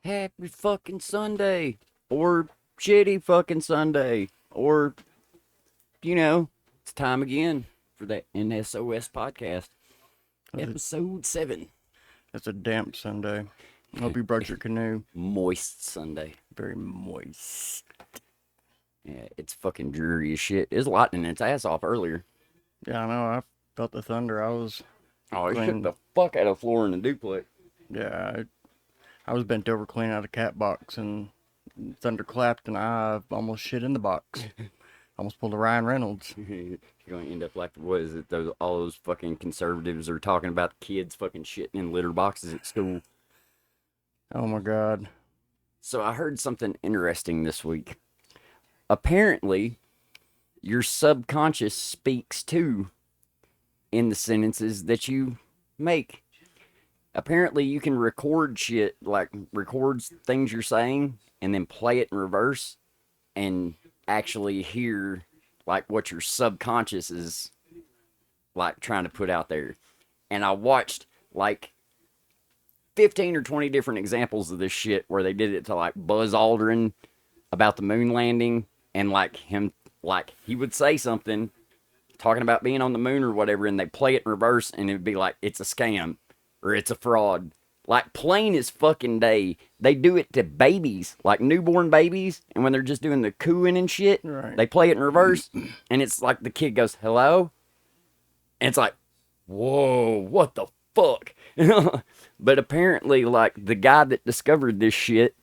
Happy fucking Sunday. Or shitty fucking Sunday. Or, it's time again for that N.S.o.S podcast. Episode 7. It's a damp Sunday. Hope you brought your canoe. Moist Sunday. Very moist. Yeah, it's fucking dreary as shit. It was lightning its ass off earlier. Yeah, I know. I felt the thunder. Oh, it shook cleaning. the fuck out of the floor in the duplex. Yeah, I was bent over cleaning out a cat box, and thunder clapped, and I almost shit in the box. Almost pulled a Ryan Reynolds. You're going to end up like, what is it? All those fucking conservatives are talking about kids fucking shitting in litter boxes at school. Oh my God. So I heard something interesting this week. Apparently, your subconscious speaks too in the sentences that you make. Apparently, you can record shit, like records things you're saying, and then play it in reverse, and actually hear like what your subconscious is like trying to put out there. And I watched like 15 or 20 different examples of this shit where they did it to like Buzz Aldrin about the moon landing, and like him, like he would say something talking about being on the moon or whatever, and they play it in reverse, and it'd be like it's a scam or it's a fraud. Like plain as fucking day. They do it to babies, like newborn babies, and when they're just doing the cooing and shit, Right. they play it in reverse, and it's like the kid goes hello, and it's like, whoa, what the fuck? But apparently, like the guy that discovered this shit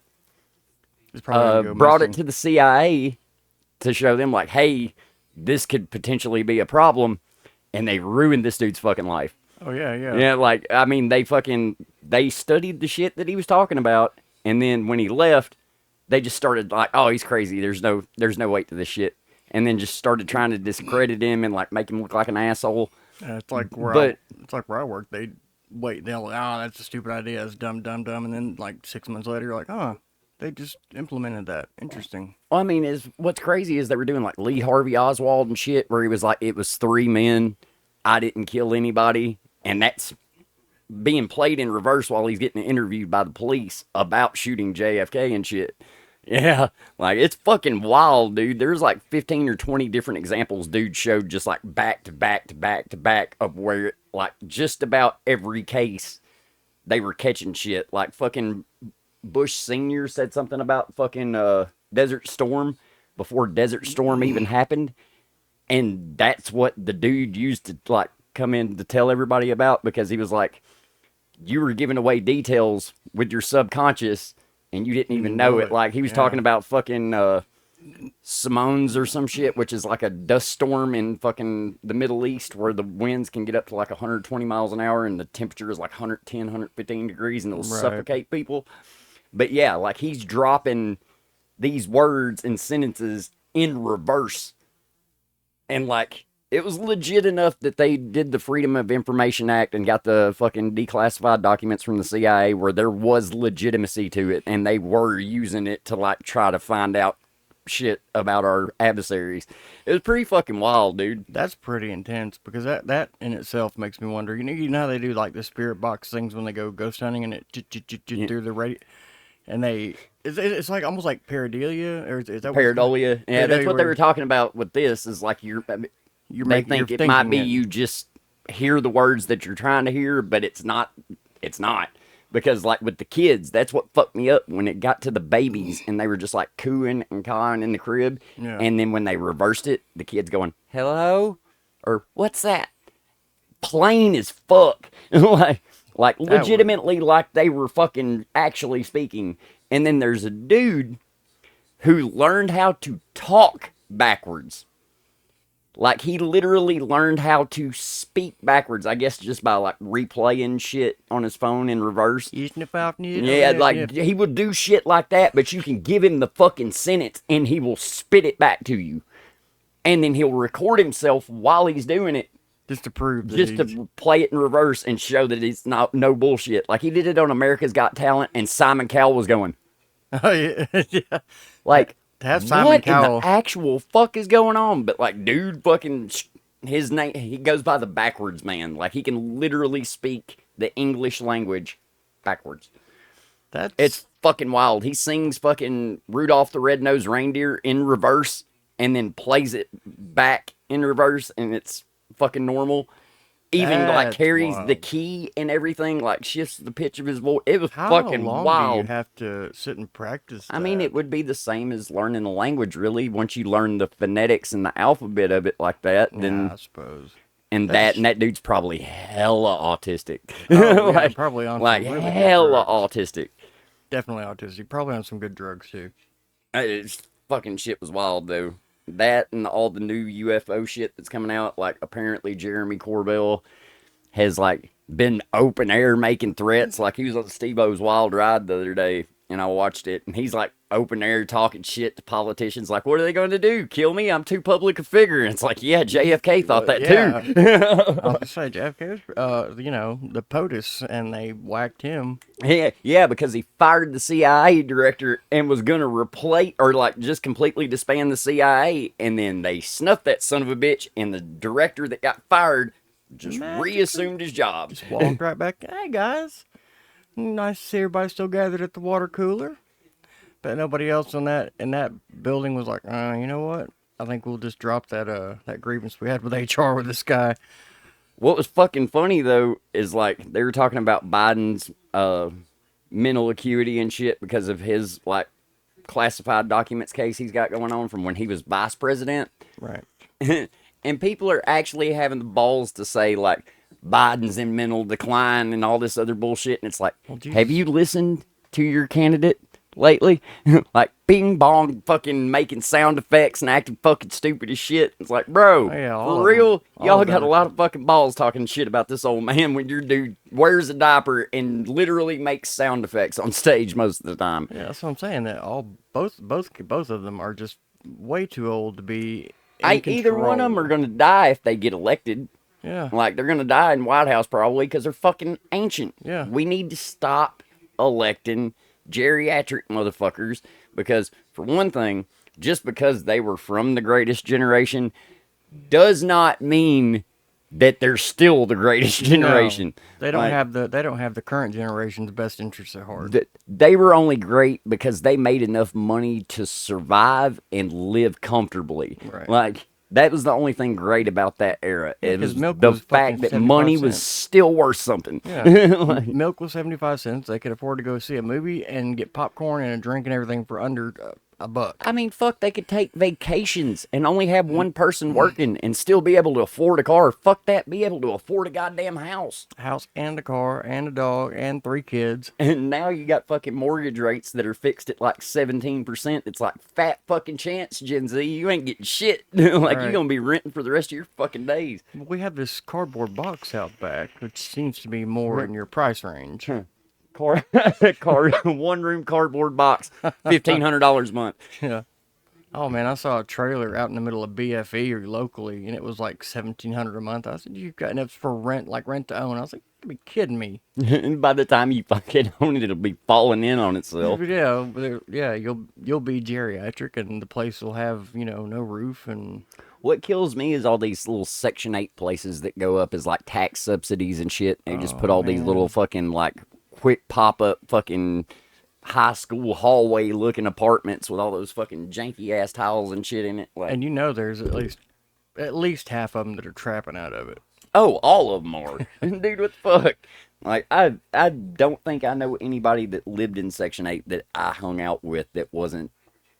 It's probably gonna go brought it missing. to the CIA to show them like, hey, this could potentially be a problem, and they ruined this dude's fucking life. Oh yeah, yeah. Yeah, like I mean, they studied the shit that he was talking about, and then when he left, they just started like, oh, he's crazy. There's no weight to this shit, and then just started trying to discredit him and like make him look like an asshole. It's like where But I work. They'll like, oh, that's a stupid idea. It's dumb, dumb, dumb. And then like 6 months later, you're like, oh, they just implemented that. Interesting. well, I mean, is what's crazy is they were doing like Lee Harvey Oswald and shit, where he was like, it was 3 men, I didn't kill anybody, and that's being played in reverse while he's getting interviewed by the police about shooting JFK and shit. Yeah, like it's fucking wild, dude. There's like 15 or 20 different examples dude showed just like back to back to back to back of where like just about every case they were catching shit. Like fucking Bush Sr. said something about fucking Desert Storm before Desert Storm even happened. And that's what the dude used to like come in to tell everybody about, because he was like, you were giving away details with your subconscious and you didn't even know it. Like he was talking about fucking Simone's or some shit, which is like a dust storm in fucking the Middle East where the winds can get up to like 120 miles an hour and the temperature is like 110, 115 degrees and it'll suffocate people. But yeah, like he's dropping these words and sentences in reverse. And like, it was legit enough that they did the Freedom of Information Act and got the fucking declassified documents from the CIA where there was legitimacy to it, and they were using it to like try to find out shit about our adversaries. It was pretty fucking wild, dude. That's pretty intense because that in itself makes me wonder. You know how they do like the spirit box things when they go ghost hunting and it through the radio, and it's like almost like pareidolia, or is that Pareidolia. Yeah, that's what they were talking about with this. Is like they think it might be you just hear the words that you're trying to hear, but it's not. It's not. Because, like, with the kids, that's what fucked me up when it got to the babies and they were just, like, cooing and cawing in the crib. Yeah. And then when they reversed it, the kids going, hello? Or, what's that? Plain as fuck. like legitimately, like they were fucking actually speaking. And then there's a dude who learned how to talk backwards. Like, he literally learned how to speak backwards, I guess, just by, like, replaying shit on his phone in reverse. Yeah, like, he would do shit like that, but you can give him the fucking sentence, and he will spit it back to you. And then he'll record himself while he's doing it. Just to prove that just to play it in reverse and show that it's not no bullshit. Like, he did it on America's Got Talent, and Simon Cowell was going. Oh, yeah. Yeah. Like... To have Simon what Cowell, in the actual fuck is going on? But like, dude, fucking, his name, he goes by the backwards man. Like, he can literally speak the English language backwards. That's It's fucking wild. He sings fucking Rudolph the Red-Nosed Reindeer in reverse and then plays it back in reverse, and it's fucking normal. Even like that's carries the wild. key and everything, like shifts the pitch of his voice. It was How fucking long do you wild. have to sit and practice I mean, it that? would be the same as learning a language, really. Once you learn the phonetics and the alphabet of it like that, Yeah, then I suppose. and that That's and that dude's probably hella autistic, oh yeah, like probably on like some really good hella drugs. autistic. Definitely autistic. Probably on some good drugs too. It's fucking shit was wild though. That and all the new UFO shit that's coming out, like apparently Jeremy Corbell has like been open air making threats. Like he was on Steve O's Wild Ride the other day, and I watched it, and he's like open air talking shit to politicians. Like, what are they going to do? Kill me? I'm too public a figure. And it's like, yeah, JFK thought that Yeah, I was too. gonna say JFK was, the POTUS, and they whacked him. Yeah, because he fired the CIA director and was gonna replace or like just completely disband the CIA, and then they snuffed that son of a bitch, and the director that got fired just Magically, reassumed his job. just walked right back. Hey guys, nice to see everybody still gathered at the water cooler. But nobody else in that building was like, you know what? I think we'll just drop that grievance we had with HR with this guy. What was fucking funny though is like they were talking about Biden's mental acuity and shit because of his like classified documents case he's got going on from when he was vice president. Right. And people are actually having the balls to say like Biden's in mental decline and all this other bullshit. And it's like, Well, have Jesus. you listened to your candidate lately? Like bing bong fucking making sound effects and acting fucking stupid as shit. It's like, bro, Oh, yeah, all for of them. real, All y'all of got them a are lot of fucking balls talking shit about this old man when your dude wears a diaper and literally makes sound effects on stage most of the time. Yeah, that's what I'm saying. That both of them are just way too old to be in Either one of them are control. gonna die if they get elected. Yeah, Like they're gonna die in White House probably because they're fucking ancient. yeah. We need to stop electing geriatric motherfuckers because, for one thing, just because they were from the greatest generation does not mean that they're still the greatest No, generation. they don't Like have the current generation's best interests at heart. they were only great because they made enough money to survive and live comfortably. Right. Like that was the only thing great about that era. Yeah, It because was milk the was fucking fact that 75 money was cents. still worth something. Yeah. Like, Milk was 75 cents. They could afford to go see a movie and get popcorn and a drink and everything for under a buck. I mean, fuck, they could take vacations and only have one person working and still be able to afford a car. Fuck that, be able to afford a goddamn house. House and a car and a dog and 3 kids. And now you got fucking mortgage rates that are fixed at like 17%. It's like fat fucking chance, Gen Z. You ain't getting shit. Like you're Right. gonna be renting for the rest of your fucking days. We have this cardboard box out back, which seems to be more in your price range. Car, one room cardboard box, $1,500 a month. Yeah. Oh man, I saw a trailer out in the middle of BFE or locally, and it was like 1,700 a month. I said, "You've got enough for rent, like rent to own." I was like, "You gotta be kidding me." And by the time you fucking own it, it'll be falling in on itself. Yeah, yeah, you'll be geriatric, and the place will have no roof and What kills me is all these little Section 8 places that go up as like tax subsidies and shit. They just put oh all these little man, fucking like quick pop up fucking high school hallway looking apartments with all those fucking janky ass tiles and shit in it. Like, and there's at least half of them that are trapping out of it. oh, all of them are. Dude, what the fuck? Like, I don't think I know anybody that lived in Section 8 that I hung out with that wasn't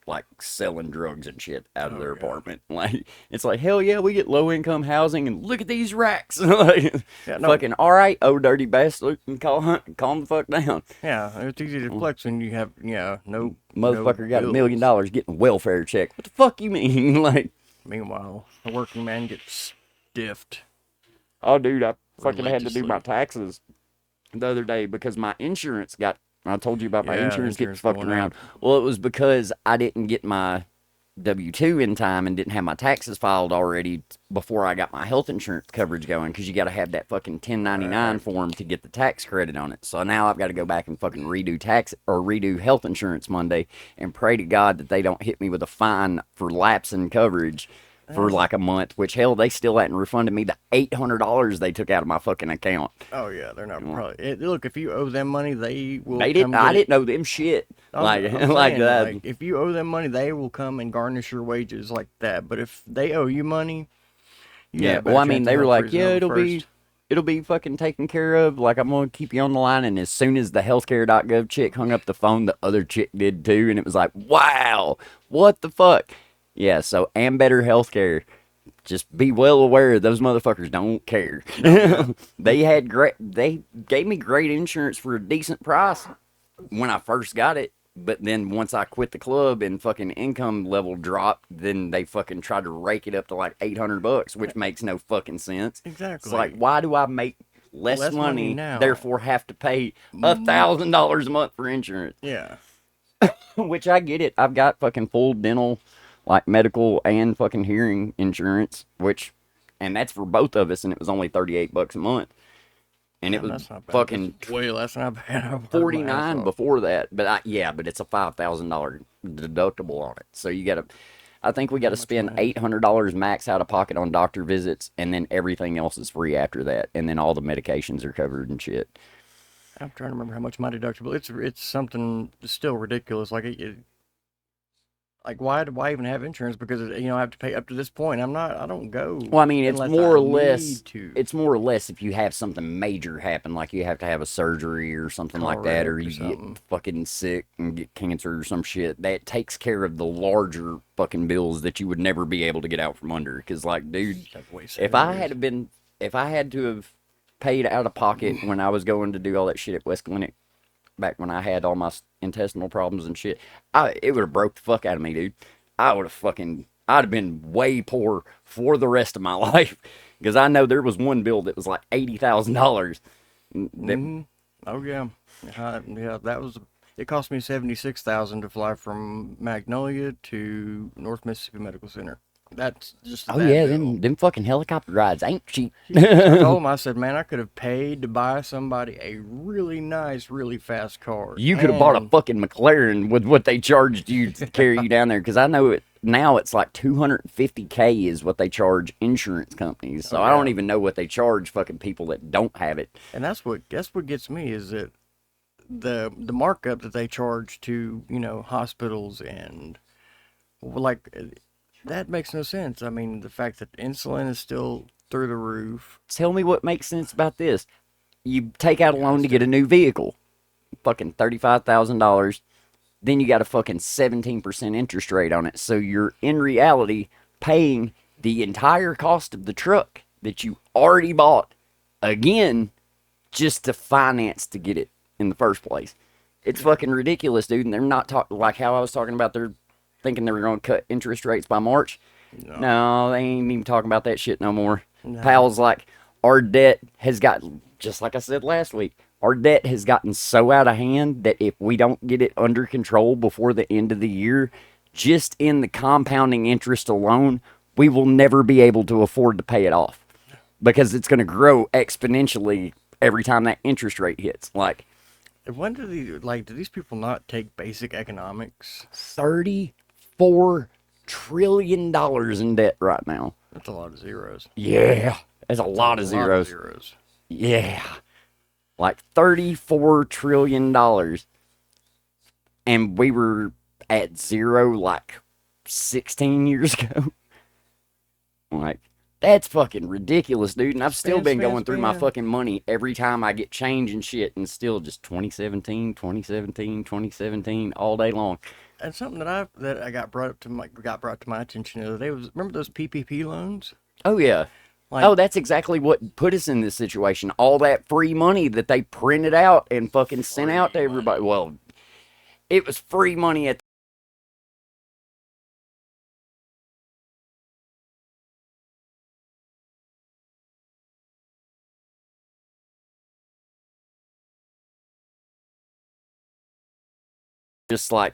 like selling drugs and shit out of their God. apartment. Like it's like hell yeah, we get low income housing and look at these racks. Like Yeah, no, fucking all right, oh dirty bastard, and calm the fuck down. yeah, it's easy to flex when you have no Motherfucker got $1 bills. million getting a welfare check. What the fuck you mean? Like Meanwhile, the working man gets stiffed oh dude, I fucking had to do religiously. my taxes the other day because my insurance got. I told you about my Yeah, insurance getting insurance fucking going around. up. Well, it was because I didn't get my W-2 in time and didn't have my taxes filed already before I got my health insurance coverage going because you got to have that fucking 1099 Right. form to get the tax credit on it. So now I've got to go back and fucking redo health insurance Monday and pray to God that they don't hit me with a fine for lapsing coverage for like a month, which hell, they still hadn't refunded me the $800 they took out of my fucking account. Oh yeah, they're not probably. Look, if you owe them money, they will They come didn't. I get it. didn't owe them shit. Like I'm like saying, that. like, if you owe them money, they will come and garnish your wages like that. But if they owe you money, you got Yeah. a Well, better I mean, chance of they were hell like, freezing yeah, over it'll first. be. It'll be fucking taken care of. Like, I'm going to keep you on the line. And as soon as the healthcare.gov chick hung up the phone, the other chick did too. And it was like, wow, what the fuck? Yeah, so Ambetter Healthcare, just be well aware those motherfuckers don't care. They gave me great insurance for a decent price when I first got it. But then once I quit the club and fucking income level dropped, then they fucking tried to rake it up to like $800, which makes no fucking sense. It's like, Exactly. why do I make less Less money money, now. therefore have to pay $1,000 a month for insurance? Yeah. Which I get it. I've got fucking full dental, like medical and fucking hearing insurance, and that's for both of us, and it was only $38 a month. And it Damn, was that's not bad. fucking That's way less than I've had. I've worked my ass 49 off. before that, but but it's a $5,000 deductible on it. So you gotta, I think we gotta spend $800 max out of pocket on doctor visits, and then everything else is free after that, and then all the medications are covered and shit. I'm trying to remember how much my deductible. It's something still ridiculous. Like why even have insurance? Because I have to pay up to this point. I don't go Well, I mean, unless I need to. it's more or less if you have something major happen, like you have to have a surgery or something like that, or Correct, or you something. get fucking sick and get cancer or some shit. That takes care of the larger fucking bills that you would never be able to get out from under. Because, like, dude, That's way if I had to have paid out of pocket when I was going to do all that shit at West Clinic back when I had all my intestinal problems and shit, it would have broke the fuck out of me, dude. I'd have been way poor for the rest of my life because I know there was one bill that was like $80,000. Oh yeah, yeah. That was. It cost me 76,000 to fly from Magnolia to North Mississippi Medical Center. That's just Oh that yeah, bill. them fucking helicopter rides ain't cheap. I told him, I said, man, I could have paid to buy somebody a really nice, really fast car. You could have bought a And fucking McLaren with what they charged you to carry you down there, because I know it now. It's like 250K is what they charge insurance companies. So I don't even know what they charge fucking people that don't have it. and that's what gets me is that the markup that they charge to hospitals and like that makes no sense. I mean, the fact that insulin is still through the roof. Tell me what makes sense about this. You take out a loan to get a new vehicle, fucking $35,000. Then you got a fucking 17% interest rate on it. So you're in reality paying the entire cost of the truck that you already bought again just to finance to get it in the first place. It's fucking ridiculous, dude. And they're not talking like how I was talking about. They're thinking they were going to cut interest rates by March. No, they ain't even talking about that shit no more. Powell's like, our debt has got, just like I said last week, our debt has gotten so out of hand that if we don't get it under control before the end of the year, just in the compounding interest alone, we will never be able to afford to pay it off because it's going to grow exponentially every time that interest rate hits. Like, When do these people not take basic economics? $34 trillion in debt right now. That's a lot of zeros. Yeah, that's a lot of zeros. Yeah, like $34 trillion. And we were at zero like 16 years ago. Like, that's fucking ridiculous, dude. And I've still been going through my fucking money every time I get change and shit, and still just 2017, 2017, 2017 all day long. And something that I got brought to my attention the other day was, remember those PPP loans? Oh, yeah. Like, Oh, that's exactly what put us in this situation. All that free money that they printed out and fucking sent out to everybody. Well, it was free money at just like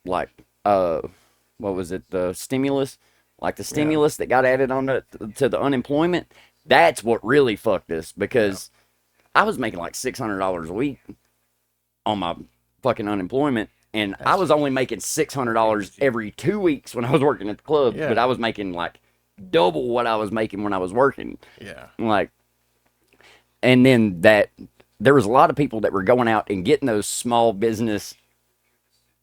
like uh what was it, the stimulus, like the stimulus that got added on to the unemployment. That's what really fucked us, because I was making like $600 a week on my fucking unemployment, And I was only making $600 every 2 weeks when I was working at the club, Yeah. but I was making like double what I was making when I was working. Yeah. Like, and then there was a lot of people that were going out and getting those small business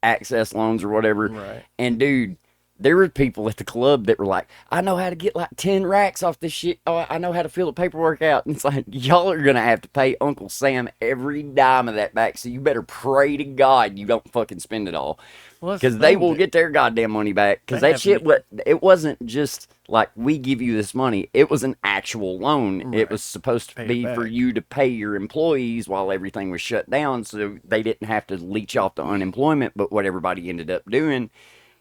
access loans or whatever. Right. And dude, there were people at the club that were like, I know how to get like 10 racks off this shit. Oh, I know how to fill the paperwork out. And it's like, y'all are going to have to pay Uncle Sam every dime of that back. So you better pray to God you don't fucking spend it all. Well, that's Because the they thing, will get their goddamn money back. Because They that shit, haven't- it wasn't just like, we give you this money. It was an actual loan. It Right. was supposed to Pay it be for back. you to pay your employees while everything was shut down. So they didn't have to leech off the unemployment. But what everybody ended up doing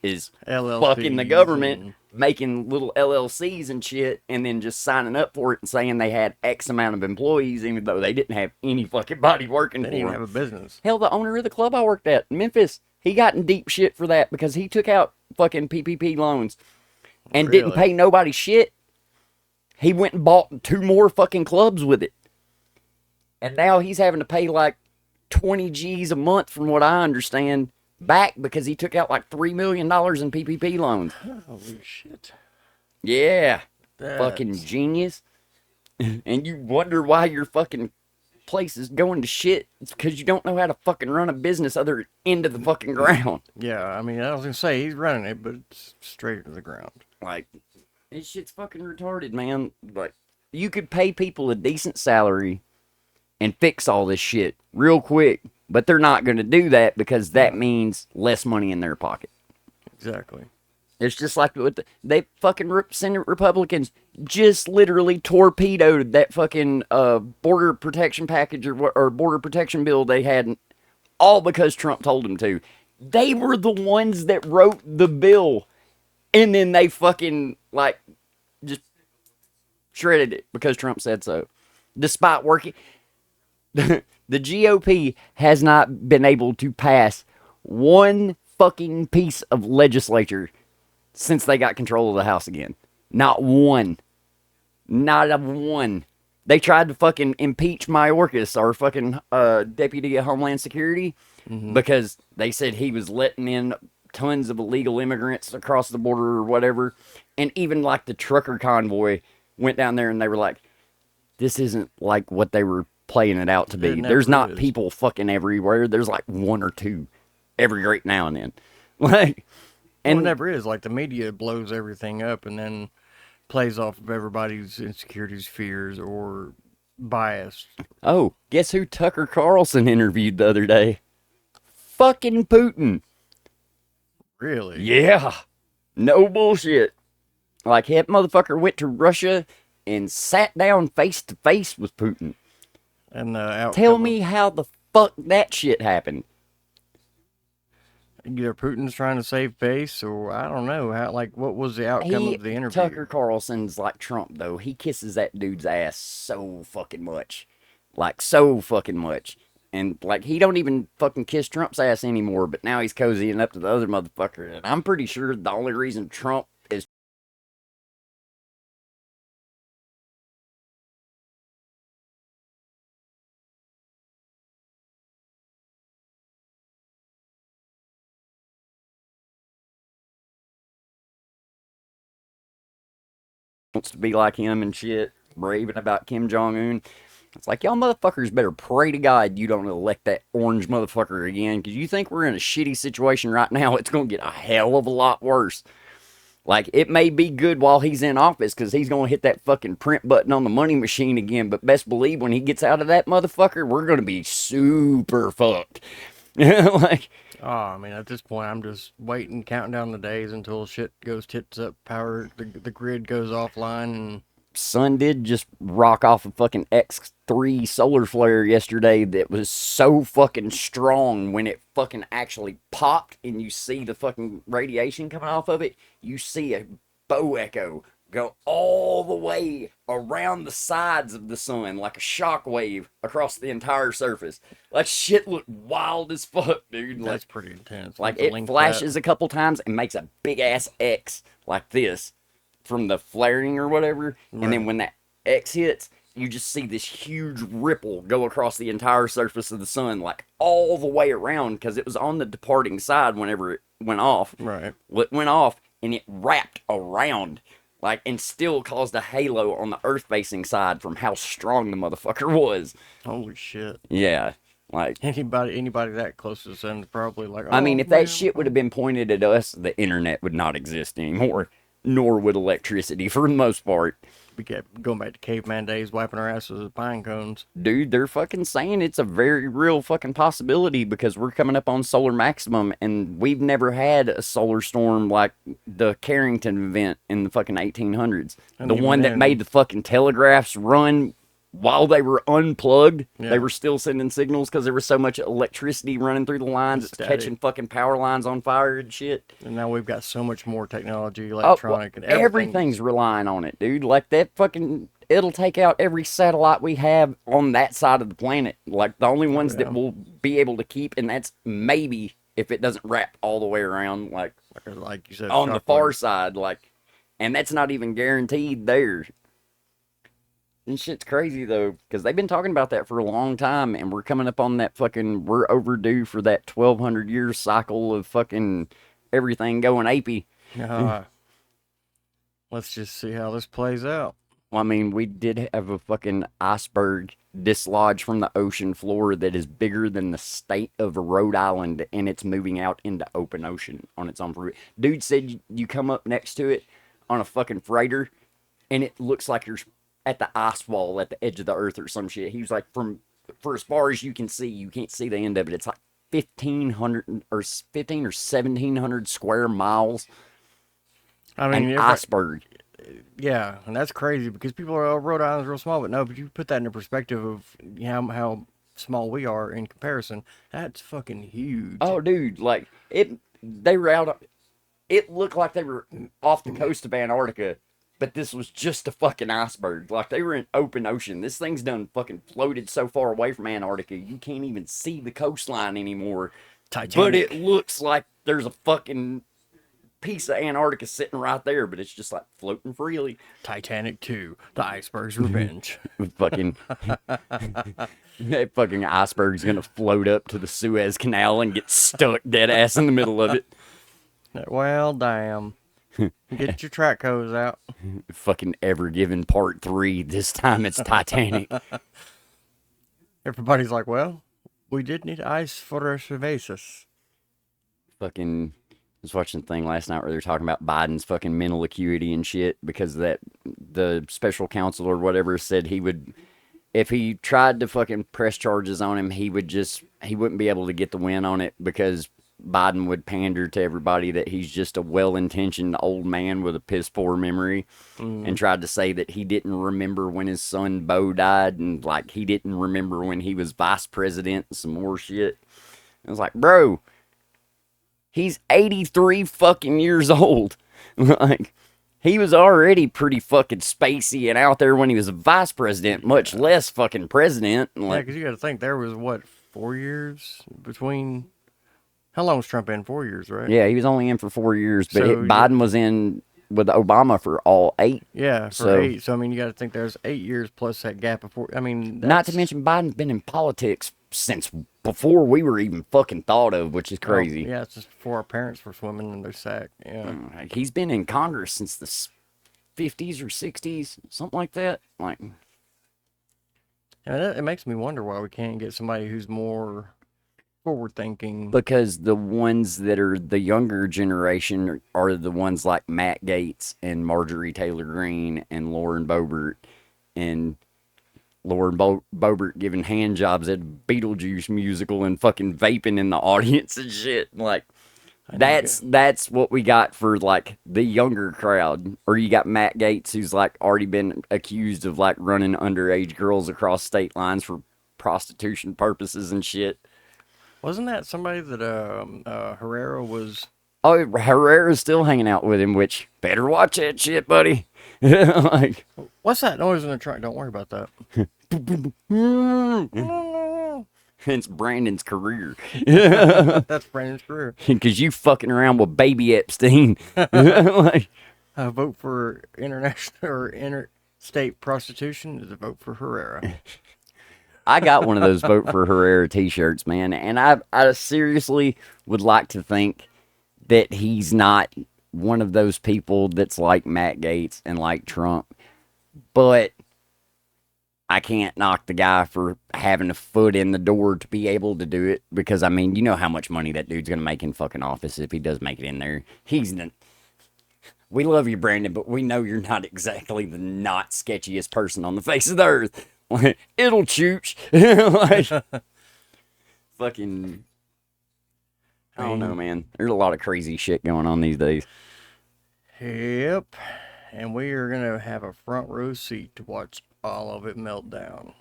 is fucking the LLCs government, and- making little LLCs and shit, and then just signing up for it and saying they had X amount of employees, even though they didn't have any fucking body working They for didn't even them. have a business. Hell, the owner of the club I worked at in Memphis, he got in deep shit for that because he took out fucking PPP loans and didn't Really? pay nobody shit. He went and bought 2 more fucking clubs with it. And now he's having to pay like 20 G's a month, from what I understand, back because he took out like $3 million in PPP loans. Holy shit. Yeah. That's- Fucking genius. And you wonder why your fucking place is going to shit. It's because you don't know how to fucking run a business other end of the fucking ground. Yeah, I mean, I was gonna say he's running it, but it's straight to the ground. Like, this shit's fucking retarded, man. Like, you could pay people a decent salary and fix all this shit real quick, but they're not going to do that because that means less money in their pocket. Exactly. It's just like what they fucking Senate Republicans just literally torpedoed that fucking border protection package or border protection bill they had, all because Trump told them to. They were the ones that wrote the bill, and then they fucking like just shredded it because Trump said so. Despite working, the GOP has not been able to pass one fucking piece of legislature since they got control of the House again. Not one. Not a one. They tried to fucking impeach Mayorkas, our fucking deputy of Homeland Security, because they said he was letting in tons of illegal immigrants across the border or whatever. And even like the trucker convoy went down there and they were like, this isn't like what they were playing it out to be. It never There's not is. people fucking everywhere. There's like 1 or 2 every great now and then. Like, And and it never is. Like the media blows everything up and then plays off of everybody's insecurities, fears, or bias. oh, guess who Tucker Carlson interviewed the other day? Fucking Putin. Really? Yeah. No bullshit. Like, that motherfucker went to Russia and sat down face to face with Putin. And the outcome Tell me how the fuck that shit happened. either Putin's trying to save face, or I don't know how. Like, what was the outcome of the interview? Tucker Carlson's like Trump, though. He kisses that dude's ass so fucking much. Like, so fucking much. And, like, he don't even fucking kiss Trump's ass anymore, but now he's cozying up to the other motherfucker. And I'm pretty sure the only reason Trump is wants to be like him and shit, raving about Kim Jong-un. It's like, y'all motherfuckers better pray to God you don't elect that orange motherfucker again, because you think we're in a shitty situation right now. It's going to get a hell of a lot worse. Like, it may be good while he's in office, because he's going to hit that fucking print button on the money machine again, but best believe when he gets out of that motherfucker, we're going to be super fucked. Like, Oh, I mean, at this point, I'm just waiting, counting down the days until shit goes tits up, the grid goes offline, and sun did just rock off a fucking X3 solar flare yesterday that was so fucking strong when it fucking actually popped and you see the fucking radiation coming off of it. You see a bow echo go all the way around the sides of the sun like a shock wave across the entire surface. That shit looked wild as fuck, dude. that's pretty intense. Like, We'll have to it link flashes that. a couple times and makes a big ass X like this from the flaring or whatever. And then Right. when that X hits, you just see this huge ripple go across the entire surface of the sun, like all the way around, because it was on the departing side whenever it went off. Right. Well, it went off and it wrapped around, like, and still caused a halo on the earth-facing side from how strong the motherfucker was. Holy shit. Yeah, like, Anybody that close to the sun is probably like, I mean, oh, if that man. shit would have been pointed at us, the internet would not exist anymore, nor would electricity for the most part. We kept going back to caveman days, wiping our asses with pine cones. Dude, they're fucking saying it's a very real fucking possibility because we're coming up on solar maximum and we've never had a solar storm like the Carrington event in the fucking 1800s. And The even one that then- made the fucking telegraphs run while they were unplugged. Yeah. They were still sending signals because there was so much electricity running through the lines. It's Static. catching fucking power lines on fire and shit. And now we've got so much more technology, Oh, electronic, and everything's relying on it, dude. Like that fucking, it'll take out every satellite we have on that side of the planet. Like the only ones that we'll be able to keep, and that's maybe if it doesn't wrap all the way around, like Like you said, on the shock far waves. side, like, and that's not even guaranteed there. And shit's crazy though, because they've been talking about that for a long time, and we're coming up on that fucking, we're overdue for that 1,200 year cycle of fucking everything going apey. Let's just see how this plays out. Well, I mean, we did have a fucking iceberg dislodge from the ocean floor that is bigger than the state of Rhode Island, and it's moving out into open ocean on its own. Dude said you come up next to it on a fucking freighter, and it looks like you're at the ice wall at the edge of the earth or some shit. He was like, for as far as you can see, you can't see the end of it. It's like 1,500 or 15 or 1,700 square miles. I mean, An iceberg. yeah, and that's crazy because people are, oh, Rhode Island's real small, but no, but you put that in perspective of how small we are in comparison. That's fucking huge. Oh, dude, like they were out. It looked like they were off the coast of Antarctica, but this was just a fucking iceberg. Like they were in open ocean. This thing's done fucking floated so far away from Antarctica, you can't even see the coastline anymore. Titanic. But it looks like there's a fucking piece of Antarctica sitting right there, but it's just like floating freely. Titanic 2, The Iceberg's Revenge. Fucking that fucking iceberg's gonna float up to the Suez Canal and get stuck dead ass in the middle of it. Well, damn. Get your track hose out. Fucking Ever Given Part 3. This time it's Titanic. Everybody's like, well, we did need ice for our cervezas. Fucking was watching the thing last night where they're talking about Biden's fucking mental acuity and shit because that the special counsel or whatever said he would, if he tried to fucking press charges on him, he wouldn't be able to get the win on it because Biden would pander to everybody that he's just a well-intentioned old man with a piss-poor memory and tried to say that he didn't remember when his son Bo died and like he didn't remember when he was vice president and some more shit. I was like, bro, he's 83 fucking years old. Like, he was already pretty fucking spacey and out there when he was a vice president, much less fucking president. Yeah, Like, because you got to think there was, what, 4 years between... How long was Trump in? 4 years, right? yeah, he was only in for 4 years, but So, Biden was in with Obama for all 8. Yeah, for So- 8. So, I mean, you got to think there's 8 years plus that gap before. I mean, Not to that's- mention Biden's been in politics since before we were even fucking thought of, which is crazy. Yeah, it's just before our parents were swimming in their sack. Yeah. Like, he's been in Congress since the 50s or 60s, something like that. Like, And it makes me wonder why we can't get somebody who's more forward thinking. because the ones that are the younger generation are the ones like Matt Gaetz and Marjorie Taylor Greene and Lauren Boebert and Lauren Boebert giving hand jobs at Beetlejuice musical and fucking vaping in the audience and shit. Like, that's what we got for like the younger crowd. Or you got Matt Gaetz, who's like already been accused of like running underage girls across state lines for prostitution purposes and shit. Wasn't that somebody that Herrera was? Oh, Herrera's still hanging out with him, which better watch that shit, buddy. Like, What's that noise in the truck? Don't worry about that. it's Brandon's career. That's Brandon's career. Because you fucking around with baby Epstein. Like, I vote for international or state prostitution is a vote for Herrera. I got one of those Vote for Herrera t-shirts, man, and I seriously would like to think that he's not one of those people that's like Matt Gaetz and like Trump, but I can't knock the guy for having a foot in the door to be able to do it, because, I mean, you know how much money that dude's going to make in fucking office if he does make it in there. We love you, Brandon, but we know you're not exactly the not sketchiest person on the face of the earth. It'll chooch. Like, fucking, I don't know, man. There's a lot of crazy shit going on these days. Yep. And we are going to have a front row seat to watch all of it melt down.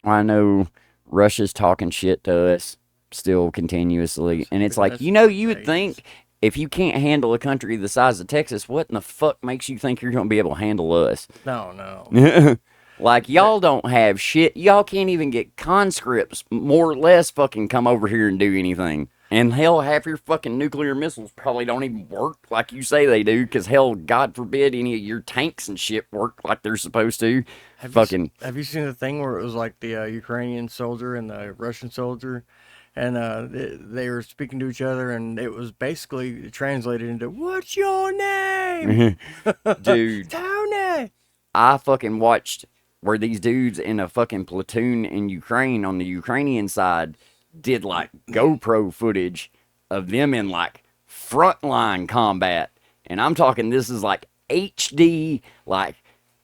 I know Russia's talking shit to us still continuously. And it's like, you would think if you can't handle a country the size of Texas, what in the fuck makes you think you're going to be able to handle us? No. Like, y'all don't have shit. Y'all can't even get conscripts, more or less, fucking come over here and do anything. And hell, half your fucking nuclear missiles probably don't even work like you say they do, because hell, God forbid any of your tanks and shit work like they're supposed to. Have you seen the thing where it was like the Ukrainian soldier and the Russian soldier, and they were speaking to each other, and it was basically translated into, "What's your name?" Dude. Tony! I fucking watched where these dudes in a fucking platoon in Ukraine on the Ukrainian side did like GoPro footage of them in like frontline combat. And I'm talking, this is like HD, like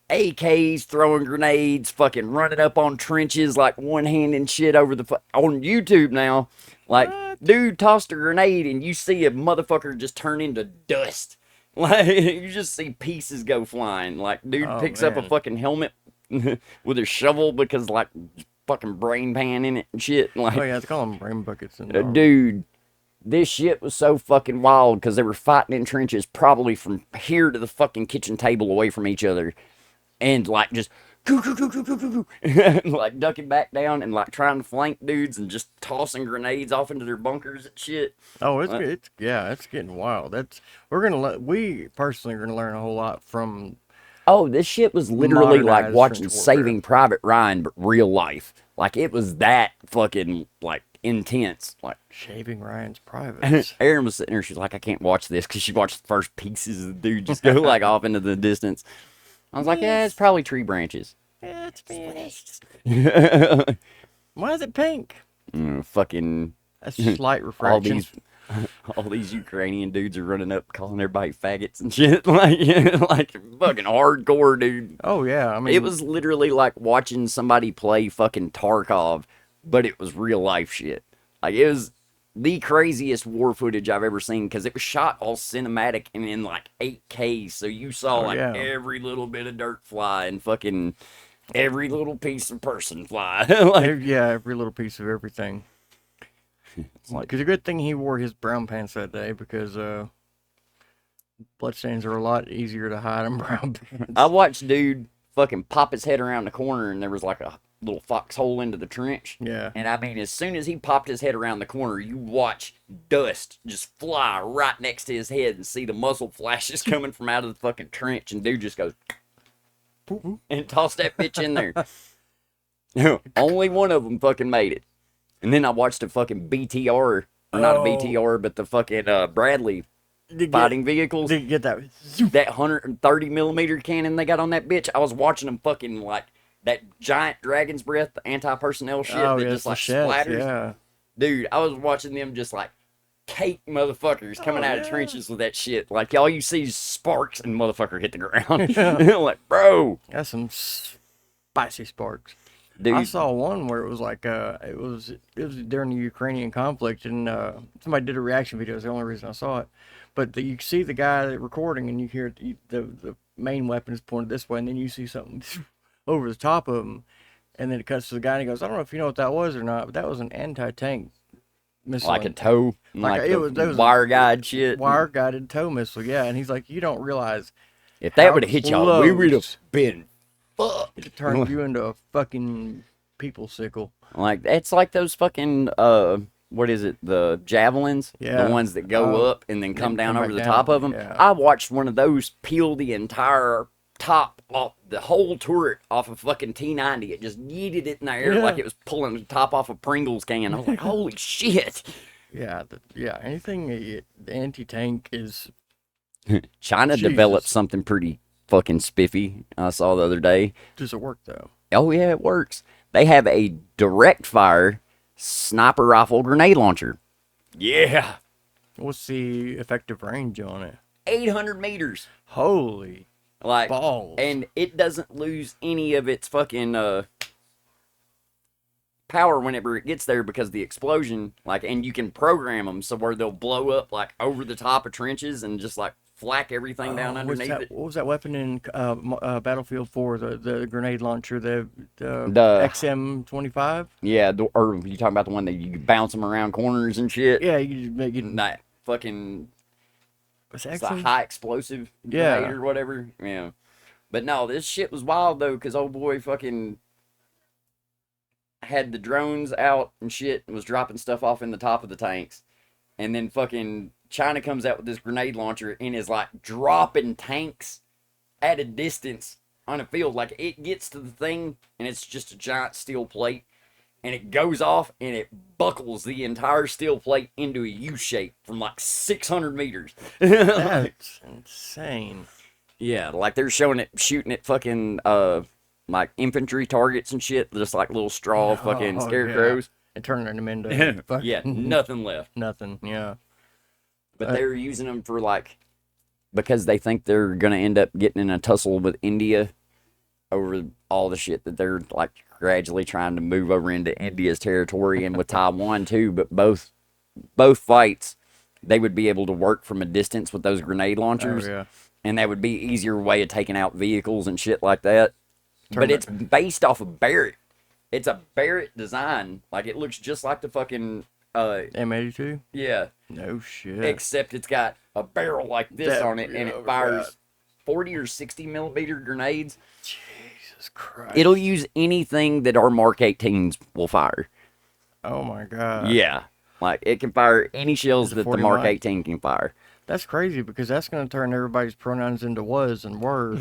AKs throwing grenades, fucking running up on trenches, like one handing shit over the on YouTube now. Like, dude tossed a grenade and you see a motherfucker just turn into dust. Like, you just see pieces go flying. Like, dude picks up a fucking helmet with a shovel because, like, fucking brain pan in it and shit. Like, oh yeah, they call them brain buckets. And dude, this shit was so fucking wild because they were fighting in trenches probably from here to the fucking kitchen table away from each other, and like just like ducking back down and like trying to flank dudes and just tossing grenades off into their bunkers and shit. Oh, it's getting wild. We personally are gonna learn a whole lot from. Oh, this shit was literally like watching Saving Private Ryan, but real life. Like, it was that fucking, like, intense. Like, Shaving Ryan's privates. Erin was sitting there, she's like, I can't watch this, because she watched the first pieces of the dude just go, like, off into the distance. I was like, yeah, it's probably tree branches. Yeah, it's finished. Why is it pink? Fucking... That's just light refraction. All these Ukrainian dudes are running up calling everybody faggots and shit. Like, like fucking hardcore, dude. Oh, yeah. I mean, it was literally like watching somebody play fucking Tarkov, but it was real life shit. Like, it was the craziest war footage I've ever seen, because it was shot all cinematic and in like 8K. So you saw every little bit of dirt fly and fucking every little piece of person fly. Like, every little piece of everything. Because a good thing he wore his brown pants that day, because bloodstains are a lot easier to hide in brown pants. I watched dude fucking pop his head around the corner, and there was like a little foxhole into the trench. Yeah. And I mean, as soon as he popped his head around the corner, you watch dust just fly right next to his head and see the muzzle flashes coming from out of the fucking trench, and dude just goes and tossed that bitch in there. Only one of them fucking made it. And then I watched a fucking BTR, or not a BTR, but the fucking Bradley fighting vehicles. Did you get that? That 130 millimeter cannon they got on that bitch. I was watching them fucking like that giant dragon's breath, the anti-personnel shit that just like splatters. Yeah. Dude, I was watching them just like cake motherfuckers coming out of trenches with that shit. Like, all you see is sparks and motherfucker hit the ground. Like, bro. That's some spicy sparks. Dude. I saw one where it was like it was during the Ukrainian conflict, and somebody did a reaction video. It's the only reason I saw it. But you see the guy recording, and you hear the main weapon is pointed this way, and then you see something over the top of him, and then it cuts to the guy, and he goes, "I don't know if you know what that was or not, but that was an anti-tank missile, like a tow, like it was wire guide shit, wire guided tow missile." Yeah, and he's like, "You don't realize if that would have hit y'all, we would have been." Fuck. It turned you into a fucking people sickle. Like, it's like those fucking what is it? The javelins, the ones that go up and then come down over the top of them. Yeah. I watched one of those peel the entire top off the whole turret off of fucking T-90. It just yeeted it in the air like it was pulling the top off a Pringles can. I was like, holy shit. Yeah, anything anti-tank is... China developed something pretty fucking spiffy, I saw the other day. Does it work, though? Oh, yeah, it works. They have a direct fire sniper rifle grenade launcher. Yeah. What's the effective range on it? 800 meters. Holy balls. And it doesn't lose any of its fucking power whenever it gets there because of the explosion. And you can program them so where they'll blow up over the top of trenches and just flak everything down underneath it. What was that weapon in Battlefield 4? The grenade launcher, the XM25? Yeah, or you talking about the one that you bounce them around corners and shit? Yeah, you make it. That fucking. It's a high explosive grenade or whatever. Yeah. But no, this shit was wild though, because old boy fucking had the drones out and shit and was dropping stuff off in the top of the tanks. And then fucking China comes out with this grenade launcher and is dropping tanks at a distance on a field. It gets to the thing and it's just a giant steel plate. And it goes off and it buckles the entire steel plate into a U shape from 600 meters. That's insane. Yeah, they're showing it shooting at fucking infantry targets and shit, just little straw fucking scarecrows. And turning them into nothing left. Nothing, yeah. But they're using them for because they think they're gonna end up getting in a tussle with India over all the shit that they're gradually trying to move over into India's territory and with Taiwan too. But both fights, they would be able to work from a distance with those grenade launchers, and that would be easier way of taking out vehicles and shit like that. But it's based off of Barrett. It's a Barrett design. It looks just like the fucking M82. Yeah. No shit. Except it's got a barrel like this on it, and it fires 40 or 60 millimeter grenades. Jesus Christ. It'll use anything that our Mark 18s will fire. Oh my god. Yeah. It can fire any shells that the Mark 18 can fire. That's crazy because that's going to turn everybody's pronouns into was and were.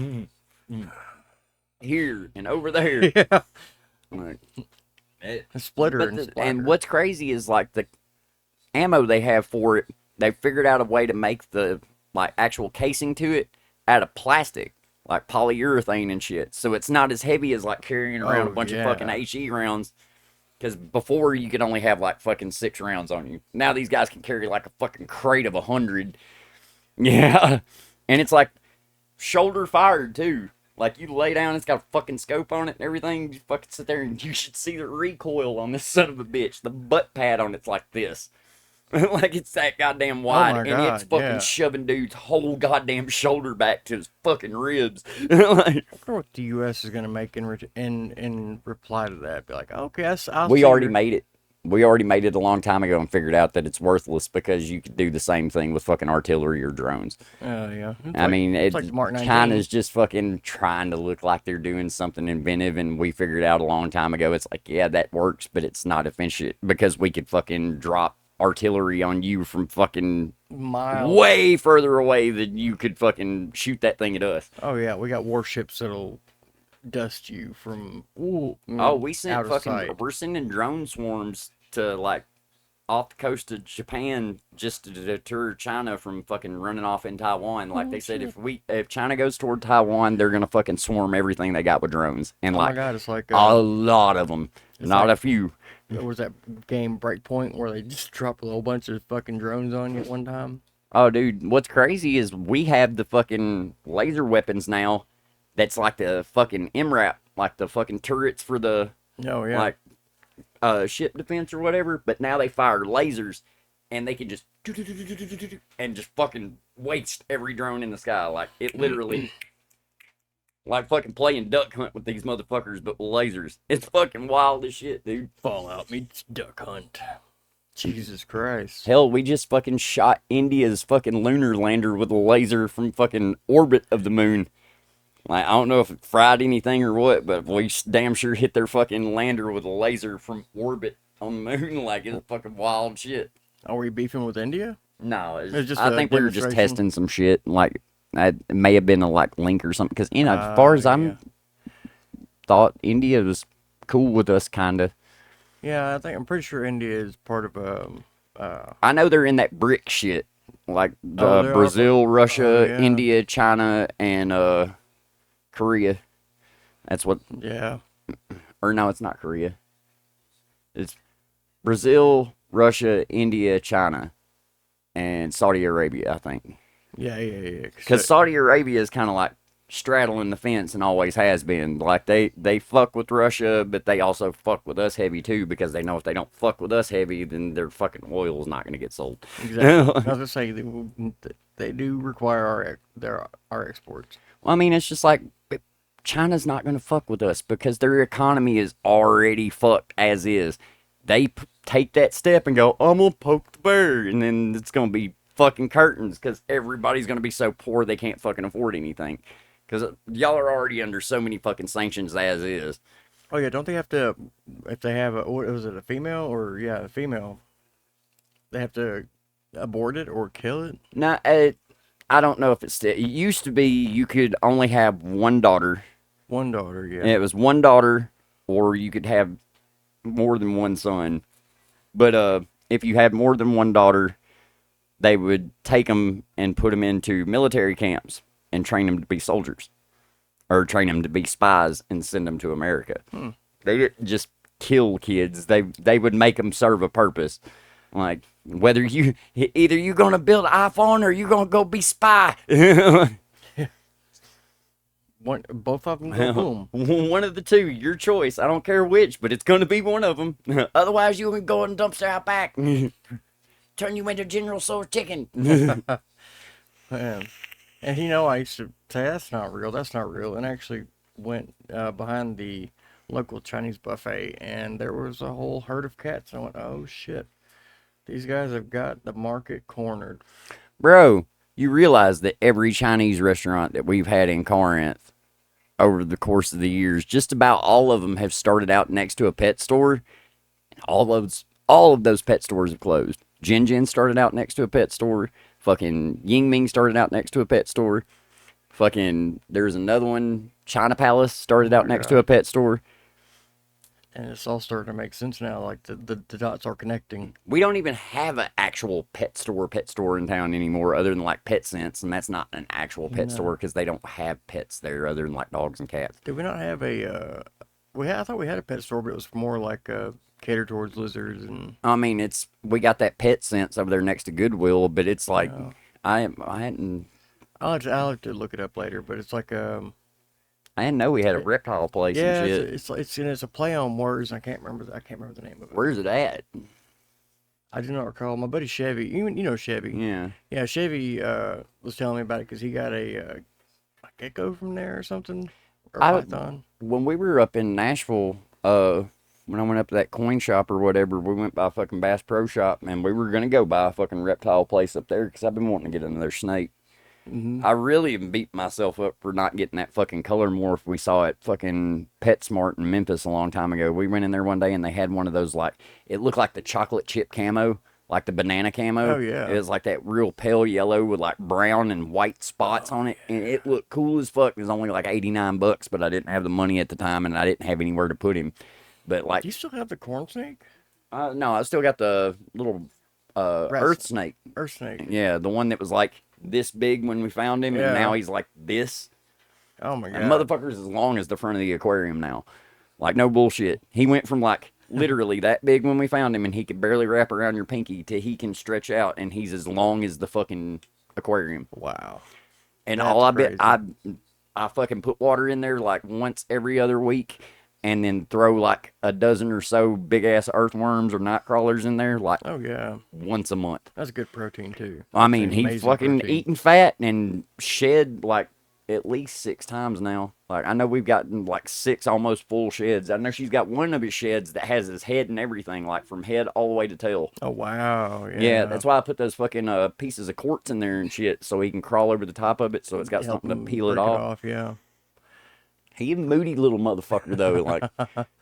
Here and over there. Yeah. A splitter and what's crazy is the ammo they have for it. They figured out a way to make the actual casing to it out of plastic, polyurethane and shit. So it's not as heavy as carrying around a bunch of fucking HE rounds. Because before you could only have fucking 6 rounds on you. Now these guys can carry a fucking crate of 100. Yeah, and it's shoulder fired too. You lay down, it's got a fucking scope on it and everything. You fucking sit there and you should see the recoil on this son of a bitch. The butt pad on it's like this. It's that goddamn wide. And it's fucking shoving dude's whole goddamn shoulder back to his fucking ribs. I wonder what the U.S. is going to make in reply to that. Be okay, we already made it. We already made it a long time ago and figured out that it's worthless because you could do the same thing with fucking artillery or drones. Yeah. I mean, China's just fucking trying to look like they're doing something inventive, and we figured out a long time ago, it's that works, but it's not efficient because we could fucking drop artillery on you from fucking miles way further away than you could fucking shoot that thing at us. Oh, yeah, we got warships that'll dust you from we sent we're sending drone swarms to off the coast of Japan just to deter China from fucking running off in Taiwan. They said if China goes toward Taiwan, they're gonna fucking swarm everything they got with drones. And my god, it's a lot of them, not a few. There was that game Breakpoint where they just drop a whole bunch of fucking drones on you at one time. Oh dude, what's crazy is we have the fucking laser weapons now. That's the fucking MRAP, the fucking turrets for the ship defense or whatever. But now they fire lasers, and they can just and just fucking waste every drone in the sky. It literally, fucking playing duck hunt with these motherfuckers, but with lasers. It's fucking wild as shit, dude. Fallout meets duck hunt. Jesus Christ. Hell, we just fucking shot India's fucking lunar lander with a laser from fucking orbit of the moon. I don't know if it fried anything or what, but we damn sure hit their fucking lander with a laser from orbit on the moon. It's fucking wild shit. Are we beefing with India? No, I think we were just testing some shit. That may have been a like link or something. Because as far as I'm thought, India was cool with us, kind of. Yeah, I'm pretty sure India is part of I know they're in that BRIC shit, like oh, the they are. Brazil, Oh Russia, yeah. India, China, and Korea. That's what. Yeah. Or no, it's not Korea. It's Brazil, Russia, India, China, and Saudi Arabia, I think. Yeah. Because Saudi Arabia is kind of like straddling the fence and always has been. Like they fuck with Russia, but they also fuck with us heavy too because they know if they don't fuck with us heavy, then their fucking oil is not going to get sold. Exactly. I was gonna say they do require our exports. Well, I mean, it's just like China's not going to fuck with us because their economy is already fucked as is. They take that step and go, I'm going to poke the bear. And then it's going to be fucking curtains because everybody's going to be so poor they can't fucking afford anything. Because y'all are already under so many fucking sanctions as is. Oh yeah, don't they have to if they have what was it, a female or yeah, a female, they have to abort it or kill it? Now, I don't know if it's still. It used to be you could only have one daughter. One daughter, yeah. And it was one daughter, or you could have more than one son. But if you had more than one daughter, they would take them and put them into military camps and train them to be soldiers, or train them to be spies and send them to America. They didn't just kill kids. They would make them serve a purpose. Like whether you either you gonna build an iPhone or you gonna go be spy. Both of them go boom. One of the two, your choice. I don't care which, but it's gonna be one of them. Otherwise, you will go in the dumpster out back. Turn you into General Tso's chicken. Man. And I used to say that's not real. That's not real. And actually went behind the local Chinese buffet, and there was a whole herd of cats. And I went, oh shit, these guys have got the market cornered. Bro, you realize that every Chinese restaurant that we've had in Corinth over the course of the years, just about all of them have started out next to a pet store, and all of those pet stores have closed. Jin Jin started out next to a pet store. Fucking Ying Ming started out next to a pet store. Fucking there's another one, China Palace started out next to a pet store. And it's all starting to make sense now. Like the dots are connecting. We don't even have an actual pet store in town anymore, other than like Pet Sense, and that's not an actual pet store because they don't have pets there other than like dogs and cats. Did we not have a? I thought we had a pet store, but it was more like catered towards lizards and. I mean, we got that Pet Sense over there next to Goodwill, but it's like I hadn't. I'll have to look it up later, but it's like I didn't know we had a reptile place and shit. It's a play on words. I can't remember the name of it. Where's it at? I do not recall. My buddy Chevy, you know Chevy. Yeah. Yeah, Chevy was telling me about it because he got a gecko from there or something, or python. When we were up in Nashville, when I went up to that coin shop or whatever, we went by a fucking Bass Pro Shop, and we were gonna go by a fucking reptile place up there because I've been wanting to get another snake. I really beat myself up for not getting that fucking color morph we saw at fucking PetSmart in Memphis a long time ago. We went in there one day and they had one of those, like, it looked like the chocolate chip camo, like the banana camo. Oh, yeah. It was like that real pale yellow with like brown and white spots on it. And it looked cool as fuck. It was only like $89, but I didn't have the money at the time and I didn't have anywhere to put him. But like, do you still have the corn snake? No, I still got the little earth snake. Earth snake. Yeah, the one that was like this big when we found him, and now he's like this. Oh my god. And motherfucker's as long as the front of the aquarium now. Like, no bullshit. He went from like literally that big when we found him, and he could barely wrap around your pinky, to he can stretch out, and he's as long as the fucking aquarium. Wow. And That's I fucking put water in there like once every other week, and then throw like a dozen or so big ass earthworms or night crawlers in there like once a month. That's good protein too. I mean, he's fucking eating fat and shed like at least 6 times now. Like, I know we've gotten like 6 almost full sheds. I know she's got one of his sheds that has his head and everything, like from head all the way to tail. Oh wow. Yeah, that's why I put those fucking pieces of quartz in there and shit, so he can crawl over the top of it, so it's got something to peel it off. Yeah. He a moody little motherfucker though. Like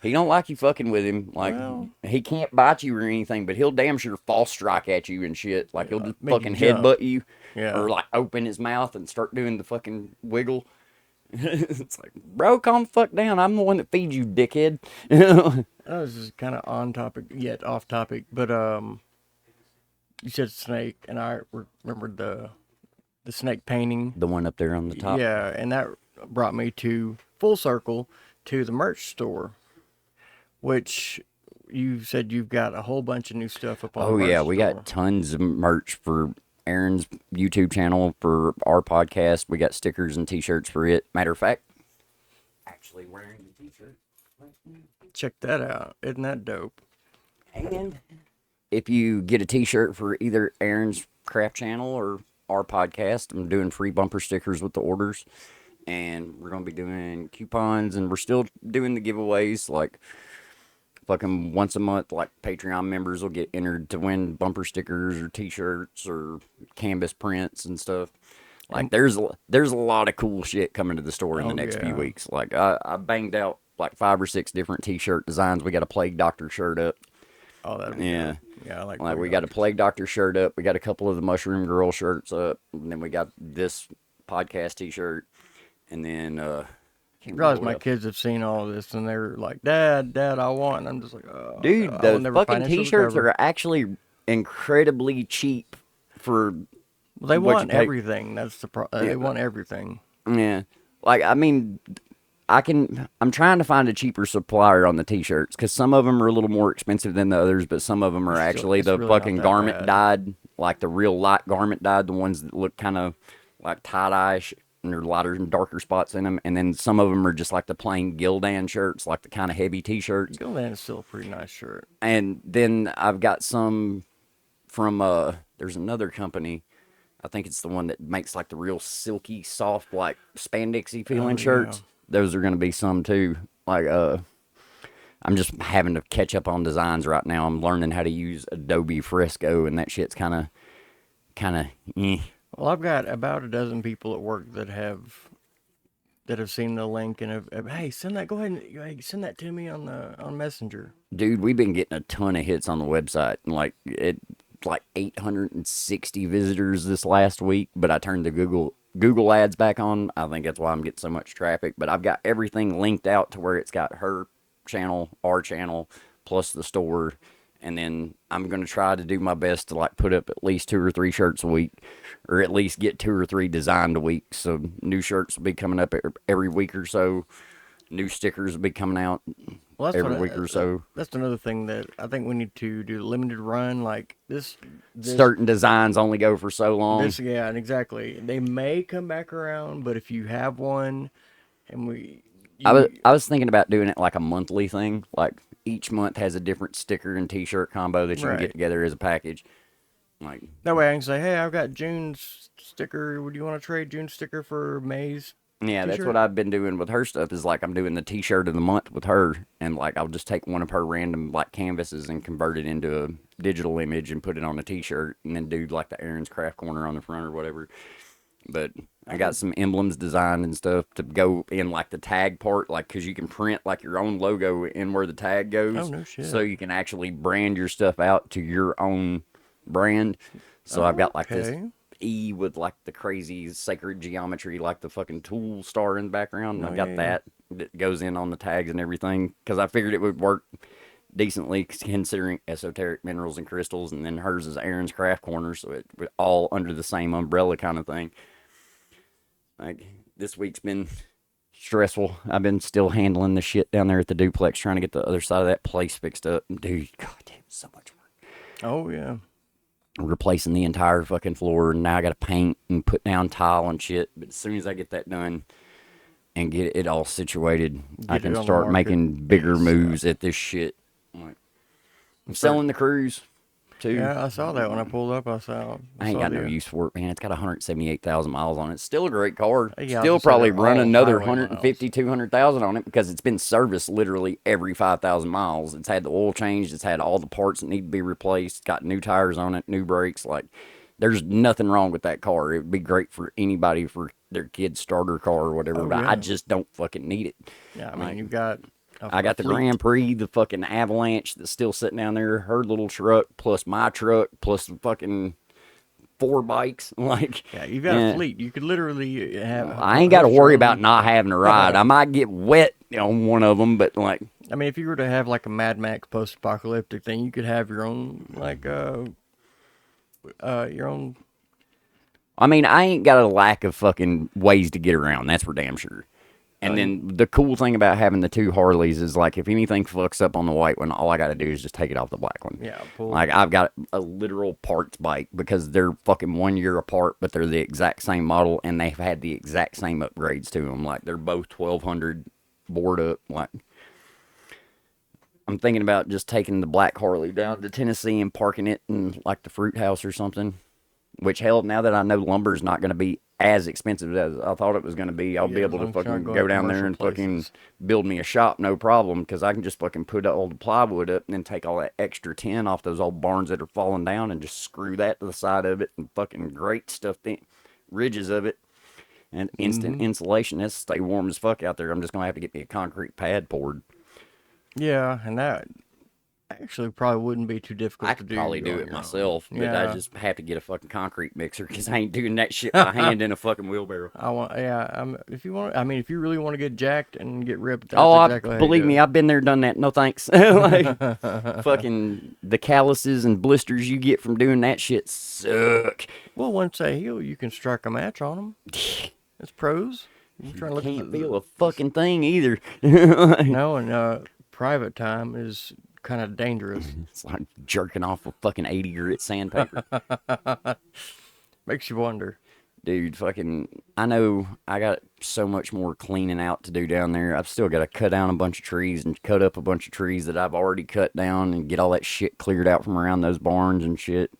he don't like you fucking with him. Like Well, he can't bite you or anything, but he'll damn sure false strike at you and shit. Like he'll just make you fucking jump. headbutt you, Yeah. or like open his mouth and start doing the fucking wiggle. It's like, bro, calm the fuck down. I'm the one that feeds you, dickhead. This is kind of on topic yet off topic, but you said snake, and I remembered the snake painting. The one up there on the top. Yeah, and that brought me to full circle to the merch store, which you said you've got a whole bunch of new stuff up on. Oh the merch yeah, we store. got tons of merch for Erin's YouTube channel, for our podcast. We got stickers and t-shirts for it. Matter of fact, actually wearing the t-shirt. Check that out. Isn't that dope? And if you get a t-shirt for either Erin's Craft channel or our podcast, I'm doing free bumper stickers with the orders. And we're going to be doing coupons, and we're still doing the giveaways. Like, fucking once a month, like, Patreon members will get entered to win bumper stickers or t-shirts or canvas prints and stuff. Like, there's a lot of cool shit coming to the store in the next few weeks. Like, I banged out, like, 5 or 6 different t-shirt designs. We got a Plague Doctor shirt up. Oh, that'd be Yeah. dope. Yeah, I like we Plague got a Doctor. Plague Doctor shirt up. We got a couple of the Mushroom Girl shirts up. And then we got this podcast t-shirt. And then, I realize my kids have seen all of this and they're like, Dad, I want. And I'm just like, oh, dude, I will the never fucking financially t-shirts recover. are actually incredibly cheap for. Well, they what you want pay. everything. That's the problem. They want everything. Yeah, like I mean, I'm trying to find a cheaper supplier on the t-shirts because some of them are a little more expensive than the others, but some of them are actually it's the really not fucking that garment bad. dyed, like the real light garment dyed, the ones that look kind of like tie-dye and they're lighter and darker spots in them, and then some of them are just like the plain Gildan shirts, like the kind of heavy t-shirts. Gildan is still a pretty nice shirt. And then I've got some from there's another company. I think it's the one that makes like the real silky, soft, like spandexy feeling shirts. Those are gonna be some too. Like I'm just having to catch up on designs right now. I'm learning how to use Adobe Fresco, and that shit's kind of. Well, I've got about a dozen people at work that have seen the link and have hey, send that. Go ahead and send that to me on Messenger. Dude, we've been getting a ton of hits on the website, and like 860 visitors this last week. But I turned the Google ads back on. I think that's why I'm getting so much traffic. But I've got everything linked out to where it's got her channel, our channel, plus the store. And then I'm going to try to do my best to like put up at least 2 or 3 shirts a week, or at least get 2 or 3 designed a week. So new shirts will be coming up every week or so. New stickers will be coming out every week or so. That's another thing that I think we need to do. Limited run like this Certain designs only go for so long. Yeah, and exactly. They may come back around, but if you have one, and I was thinking about doing it like a monthly thing. Like each month has a different sticker and t-shirt combo that you can get together as a package. Like that way I can say, hey, I've got June's sticker. Would you want to trade June's sticker for May's? Yeah, that's t-shirt? what I've been doing with her stuff. Is like I'm doing the t-shirt of the month with her, and like I'll just take one of her random like canvases and convert it into a digital image and put it on a t-shirt, and then do like the Erin's Craft Corner on the front or whatever. But I got some emblems designed and stuff to go in like the tag part, like because you can print like your own logo in where the tag goes. Oh, no shit. So you can actually brand your stuff out to your own brand. So I've got like this E with like the crazy sacred geometry, like the fucking tool star in the background. And I've got that goes in on the tags and everything because I figured it would work decently considering esoteric minerals and crystals. And then hers is Erin's Craft Corner, so it all under the same umbrella kind of thing. Like this week's been stressful. I've been still handling the shit down there at the duplex, trying to get the other side of that place fixed up. Dude, god damn, it's so much work. Oh yeah. Replacing the entire fucking floor, and now I got to paint and put down tile and shit. But as soon as I get that done and get it all situated, I can start making bigger moves at this shit. Like, I'm selling the cruise too. Yeah, I saw that when I pulled up. I ain't got no use for it, man. It's got 178,000 miles on it. It's still a great car. Yeah, Still probably run another highway 150, 200,000 on it because it's been serviced literally every 5,000 miles. It's had the oil changed. It's had all the parts that need to be replaced. It's got new tires on it, new brakes. Like, there's nothing wrong with that car. It would be great for anybody for their kid's starter car or whatever, Oh, but I yeah. just don't fucking need it. Yeah, I mean, you've got I got the fleet. Grand Prix, the fucking Avalanche that's still sitting down there, her little truck, plus my truck, plus the fucking 4 bikes. Like, Yeah, you've got a yeah, fleet. You could literally have I ain't got to host your worry about own. not having a ride. I might get wet on one of them, but like, I mean, if you were to have like a Mad Max post-apocalyptic thing, you could have your own like your own. I mean, I ain't got a lack of fucking ways to get around. That's for damn sure. And You, then the cool thing about having the two Harleys is like if anything fucks up on the white one, all I got to do is just take it off the black one. yeah, pull. Like I've got a literal parts bike because they're fucking 1 year apart, but they're the exact same model and they've had the exact same upgrades to them. Like they're both 1200 board up. Like I'm thinking about just taking the black Harley down to Tennessee and parking it in like the fruit house or something. Which hell, now that I know lumber's not going to be as expensive as I thought it was going to be, I'll be Yeah, able as to long as you're fucking not going go to down there commercial and fucking places. build me a shop, no problem, because I can just fucking put all the plywood up and then take all that extra tin off those old barns that are falling down and just screw that to the side of it and fucking grate stuff ridges of it and instant insulation. That's stay warm as fuck out there. I'm just going to have to get me a concrete pad poured. Yeah, and that actually probably wouldn't be too difficult I to could do probably do on it your own. myself, but I Yeah, just have to get a fucking concrete mixer because I ain't doing that shit by hand in a fucking wheelbarrow. I want. Yeah, if you want, I mean, if you really want to get jacked and get ripped, that's Oh, exactly how you believe do me, it. I've been there, done that. No thanks. Like, fucking the calluses and blisters you get from doing that shit suck. Well, once they heal, you can strike a match on them. It's pros. I'm trying to look at Can't feel a fucking thing either. no, and private time is kind of dangerous. It's like jerking off with fucking 80 grit sandpaper. Makes you wonder. Dude, fucking, I know I got so much more cleaning out to do down there. I've still got to cut down a bunch of trees and cut up a bunch of trees that I've already cut down and get all that shit cleared out from around those barns and shit.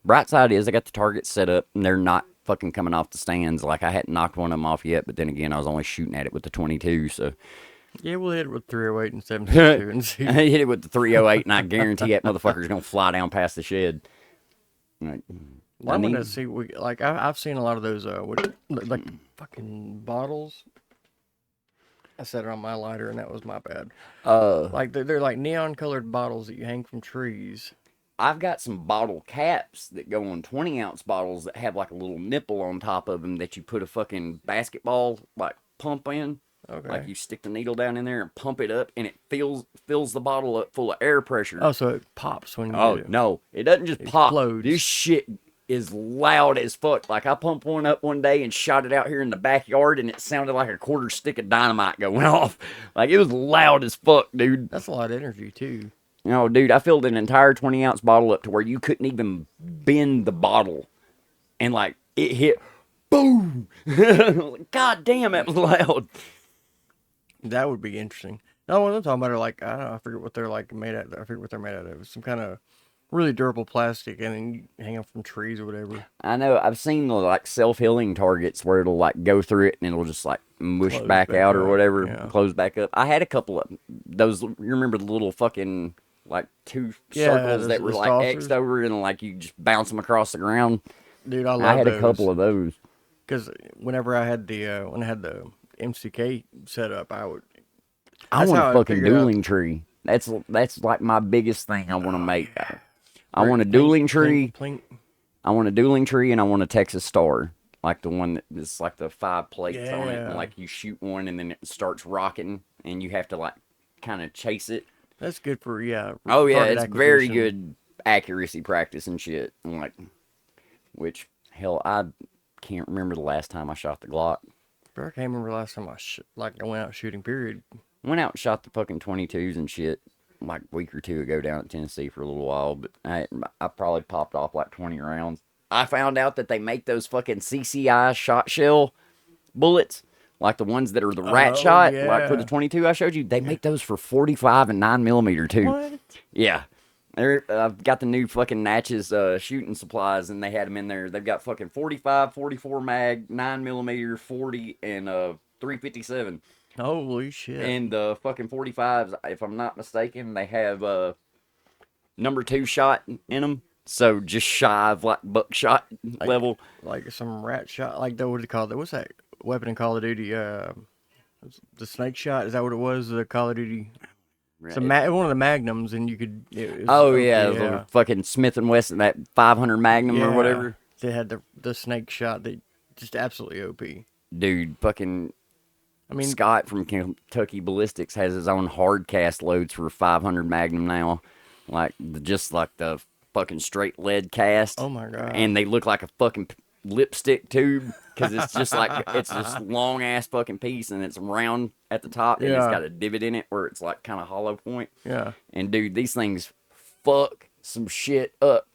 Bright side is I got the targets set up and they're not fucking coming off the stands. Like I hadn't knocked one of them off yet, but then again, I was only shooting at it with the 22, so. Yeah, we'll hit it with 308 and 762 and see. I hit it with the 308 and I guarantee that motherfucker's going to fly down past the shed. Like, Well, I'm gonna see. I've seen a lot of those. Like fucking bottles. I set it on my lighter, and that was my bad. Like they're like neon colored bottles that you hang from trees. I've got some bottle caps that go on 20-ounce bottles that have like a little nipple on top of them that you put a fucking basketball like pump in. Okay. Like you stick the needle down in there and pump it up, and it fills the bottle up full of air pressure. Oh, so it pops when you Oh do it. no, it doesn't just pop. Explodes. This shit is loud as fuck. Like I pumped one up one day and shot it out here in the backyard, and it sounded like a quarter stick of dynamite going off. Like it was loud as fuck, dude. That's a lot of energy too. No, dude, I filled an entire 20-ounce bottle up to where you couldn't even bend the bottle, and like it hit, boom! God damn, that was loud. That would be interesting. No, what I'm talking about are like I don't know. I forget what they're like made out. I forget what they're made out of. Some kind of really durable plastic, and then you hang them from trees or whatever. I know. I've seen the like self-healing targets where it'll like go through it and it'll just like mush Close back back out or up, whatever, yeah. close back up. I had a couple of those. You remember the little fucking like two Yeah, circles that were the like saucers. X'd over and like you just bounce them across the ground. Dude, I love I had those. a couple of those. Because whenever I had the when I had the MCK set up, I would. I That's want how a I fucking figured out- dueling tree. That's like my biggest thing I want to make. I want a Plink, dueling tree. plink, plink. I want a dueling tree and I want a Texas star. Like the one that is like the 5 plates on it. And Yeah. like you shoot one and then it starts rocking and you have to like kind of chase it. That's good for Oh yeah, target it's very acquisition. good accuracy practice and shit. And like, which hell, I can't remember the last time I shot the Glock. I can't remember the last time I went out shooting. Period. Went out and shot the fucking 22s and shit like a week or two ago down at Tennessee for a little while, but I probably popped off like 20 rounds. I found out that they make those fucking CCI shot shell bullets, like the ones that are the rat shot, like for the yeah. 22 I showed you. They make those for 45 and 9mm too. What? Yeah. I've got the new fucking Natchez shooting supplies, and they had them in there. They've got fucking 45, 44 mag, 9mm, 40, and 357. Holy shit! And the fucking 45s, if I'm not mistaken, they have number 2 shot in them. So just shy of like buckshot level. Like some rat shot, like that. What do you call that? What's that weapon in Call of Duty? The snake shot. Is that what it was? The Call of Duty. It's one of the magnums, and you could. It was Oh OP, yeah, the fucking Smith and Wesson, that 500 Magnum or whatever. They had the snake shot that just absolutely OP. Dude, fucking I mean, Scott from Kentucky Ballistics has his own hard cast loads for 500 Magnum now, like just like the fucking straight lead cast. oh my god! And they look like a fucking lipstick tube because it's just like it's this long ass fucking piece and it's round at the top and it's Yeah. got a divot in it where it's like kind of hollow point. Yeah. And dude, these things fuck some shit up.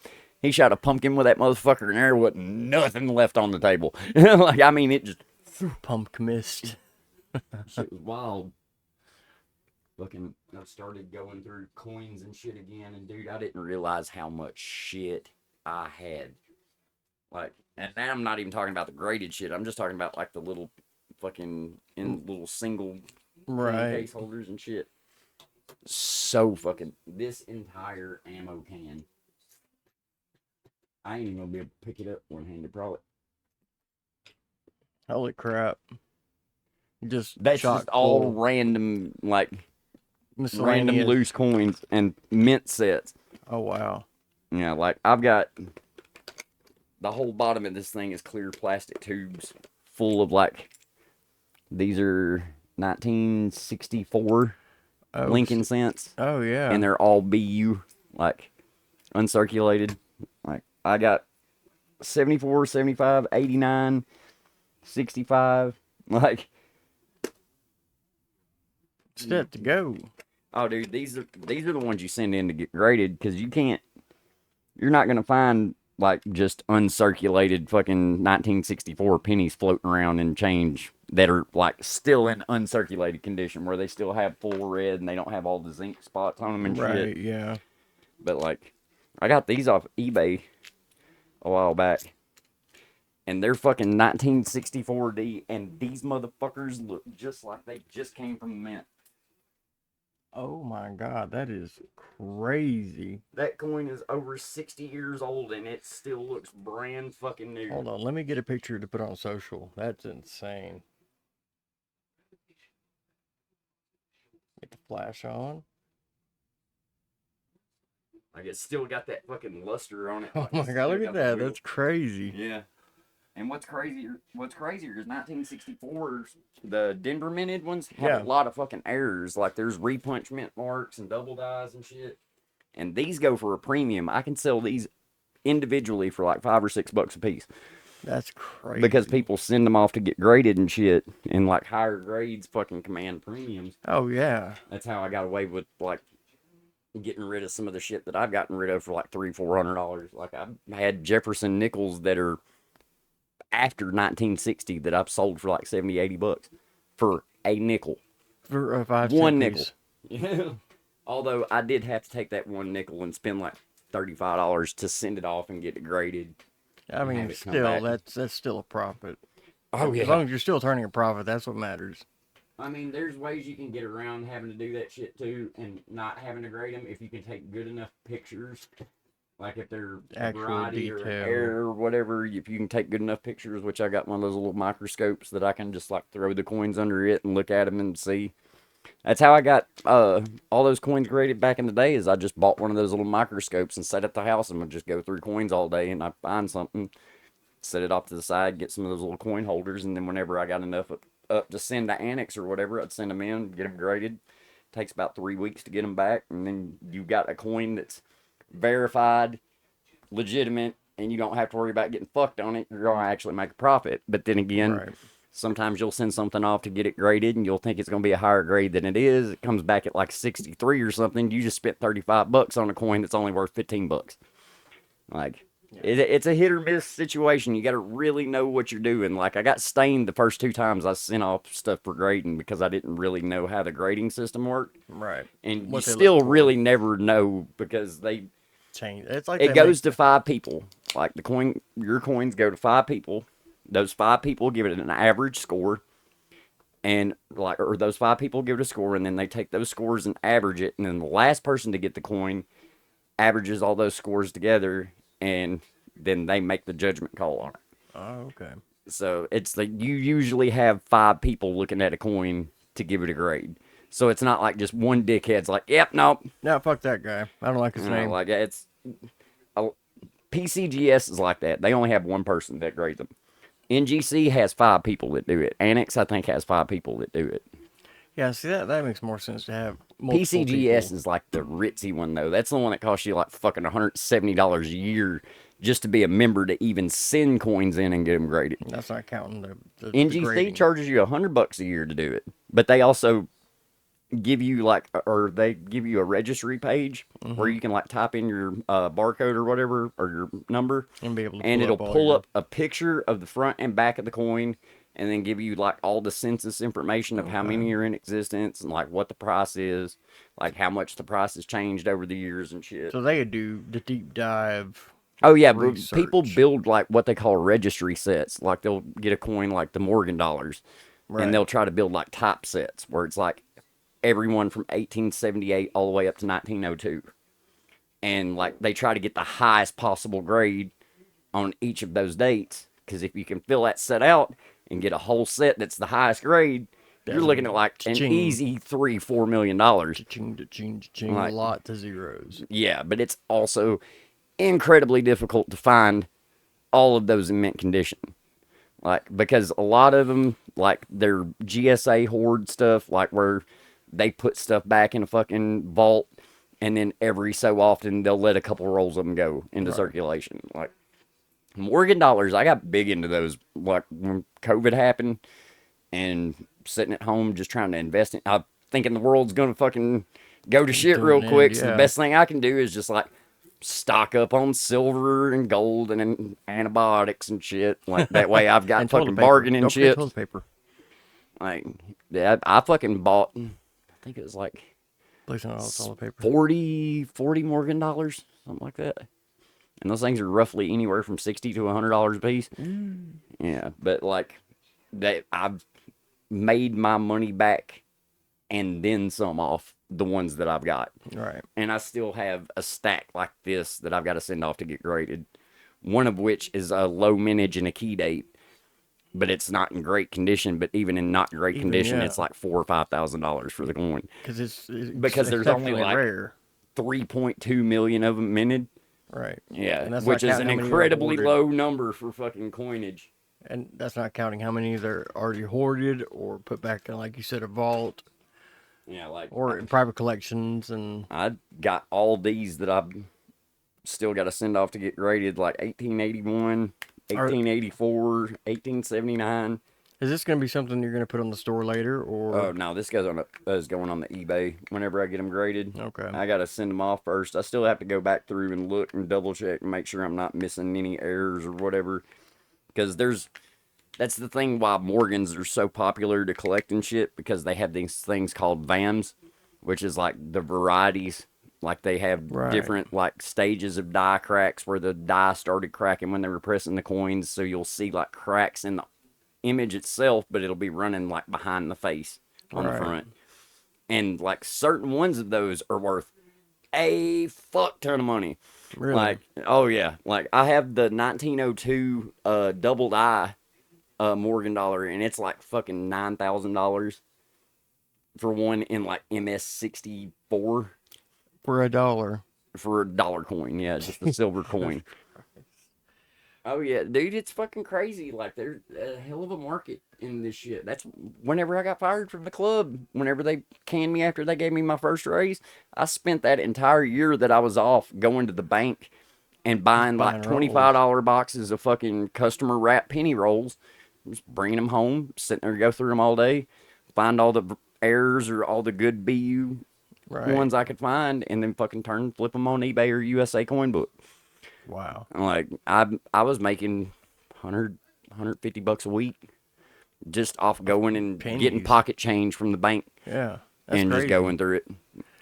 He shot a pumpkin with that motherfucker and there wasn't nothing left on the table. Like, I mean, it just Pump mist. shit was wild. Fucking, I started going through coins and shit again, and dude, I didn't realize how much shit I had. Like, and now I'm not even talking about the graded shit. I'm just talking about like the little fucking in little single Right. case holders and shit. So fucking this entire ammo can. I ain't even gonna be able to pick it up one-handed, probably. Holy crap! Just That's chock just all full. random, like random Miscellaneous. loose coins and mint sets. Oh wow! Yeah, like I've got the whole bottom of this thing is clear plastic tubes full of like these are 1964 Oh, Lincoln cents, Oh yeah. and they're all BU, like uncirculated. Like I got 74, 75, 89, 65. Like, set to go. oh dude, these are the ones you send in to get graded because you're not gonna find like just uncirculated fucking 1964 pennies floating around in change that are like still in uncirculated condition where they still have full red and they don't have all the zinc spots on them and Right. shit. Yeah. But like, I got these off eBay a while back, and they're fucking 1964D, and these motherfuckers look just like they just came from the mint. Oh my god, that is crazy. That coin is over 60 years old, and it still looks brand fucking new. Hold on, let me get a picture to put on social. That's insane. Get the flash on. Like, it's still got that fucking luster on it. Oh Like, my it's god, still look got at the that. wheel. That's crazy. Yeah. And what's crazier is 1964's, the Denver minted ones have a lot of fucking errors. Like there's repunchment marks and double dies and shit. And these go for a premium. I can sell these individually for like $5 or $6 a piece. That's crazy. Because people send them off to get graded and shit. And like higher grades fucking command premiums. Oh yeah. That's how I got away with like getting rid of some of the shit that I've gotten rid of for like $300-$400. Like I've had Jefferson nickels that are after 1960 that I've sold for like $70-$80 for a nickel. For a 5 One cent nickel. piece. Yeah. Although I did have to take that one nickel and spend like $35 to send it off and get it graded. I mean, have it come still, back. that's still a profit. Oh As long as you're still turning a profit, that's what matters. I mean, there's ways you can get around having to do that shit too, and not having to grade them if you can take good enough pictures. Like if they're Actual variety or detail. air or whatever, if you can take good enough pictures, which I got one of those little microscopes that I can just like throw the coins under it and look at them and see. That's how I got all those coins graded back in the day. Is I just bought one of those little microscopes and set at the house and would just go through coins all day, and I find something, set it off to the side, get some of those little coin holders, and then whenever I got enough up to send to Annex or whatever, I'd send them in, get them graded. Takes about 3 weeks to get them back, and then you got a coin that's verified, legitimate, and you don't have to worry about getting fucked on it. You're gonna actually make a profit. But then again, Right. sometimes you'll send something off to get it graded, and you'll think it's gonna be a higher grade than it is. It comes back at like 63 or something. You just spent $35 on a coin that's only worth $15. Like, it's a hit or miss situation. You got to really know what you're doing. Like, I got stained the first 2 times I sent off stuff for grading because I didn't really know how the grading system worked. Right. And What you they still look for. really never know because Change. It's like it goes to 5 people. Like your coins go to 5 people. Those 5 people give it an average score, and or those 5 people give it a score, and then they take those scores and average it, and then the last person to get the coin averages all those scores together, and then they make the judgment call on it. Oh, okay. So it's like you usually have 5 people looking at a coin to give it a grade. So it's not like just one dickhead's like, yep, nope. No, fuck that guy. I don't like his name. Like it's PCGS is like that. They only have one person that grades them. NGC has 5 people that do it. Annex, I think, has 5 people that do it. Yeah, see that makes more sense to have multiple PCGS people. is like the ritzy one though. That's the one that costs you like fucking $170 a year just to be a member to even send coins in and get them graded. That's not counting the NGC grading. charges you $100 a year to do it, but they also give you they give you a registry page where you can like type in your barcode or whatever or your number, And be able to and pull it'll up all pull your- up a picture of the front and back of the coin, and then give you like all the census information of how many are in existence and like what the price is, like how much the price has changed over the years and shit. So they do the deep dive. Oh yeah, but people research. build like what they call registry sets. Like they'll get a coin like the Morgan dollars, Right. and they'll try to build like type sets where it's like everyone from 1878 all the way up to 1902, and like they try to get the highest possible grade on each of those dates. Because if you can fill that set out and get a whole set that's the highest grade, you're looking at like an Cha-ching. easy $3-4 million dollars. Ching, ching, ching, Like- lot to zeros. Yeah, but it's also incredibly difficult to find all of those in mint condition. Like, because a lot of them, like, they're GSA hoard stuff, like, where they put stuff back in a fucking vault, and then every so often they'll let a couple rolls of them go into circulation. Like, Morgan dollars, I got big into those, like, when COVID happened, and sitting at home just trying to invest in, I'm thinking the world's gonna fucking go to shit To real an quick, end, so the yeah. best thing I can do is just, like, stock up on silver and gold and antibiotics and shit. Like that way I've got And toilet fucking paper. bargaining Don't forget chips. toilet paper. Like yeah, I fucking bought I think it was like Please not all toilet paper. 40 Morgan dollars, something like that. And those things are roughly anywhere from $60 to $100 a piece. Yeah, but like that I've made my money back and then some off the ones that I've got. Right. And I still have a stack like this that I've got to send off to get graded. One of which is a low mintage and a key date, but it's not in great condition. But even in not great condition, yeah. it's like $4,000 or $5,000 for the coin Because because there's only exceptionally like rare. 3.2 million of them minted. Right. Yeah, And that's which not is counting an how many are incredibly hoarded. low number for fucking coinage. And that's not counting how many are already hoarded or put back in, like you said, a vault Yeah, like or in private collections. And I got all these that I've still got to send off to get graded, like 1881, 1884, 1879. is this going to be something you're going to put on the store later, or Oh no, this goes on is going on the eBay whenever I get them graded. Okay. I gotta send them off first. I still have to go back through and look and double check and make sure I'm not missing any errors or whatever. Because that's the thing why Morgans are so popular to collect and shit, because they have these things called VAMs, which is like the varieties. Like they have Right. different like stages of die cracks where the die started cracking when they were pressing the coins. So you'll see like cracks in the image itself, but it'll be running like behind the face on the Right. front. And like certain ones of those are worth a fuck ton of money. Really? Like, oh yeah. Like I have the 1902 doubled eye Morgan dollar, and it's like fucking $9,000 for one in like MS-64 for $1? for a dollar coin. Yeah, just a silver coin. Oh yeah, dude, it's fucking crazy. Like there's a hell of a market in this shit. That's whenever I got fired from the club, whenever they canned me after they gave me my first raise, I spent that entire year that I was off going to the bank and buying like Buying $25 boxes of fucking customer wrap penny rolls, just bringing them home, sitting there, go through them all day, find all the errors or all the good BU Right. ones I could find, and then fucking flip them on eBay or USA Coin Book. Wow. Like I was making 150 bucks a week just off going and getting Pennies. pocket change from the bank Yeah. That's and crazy. just going through it.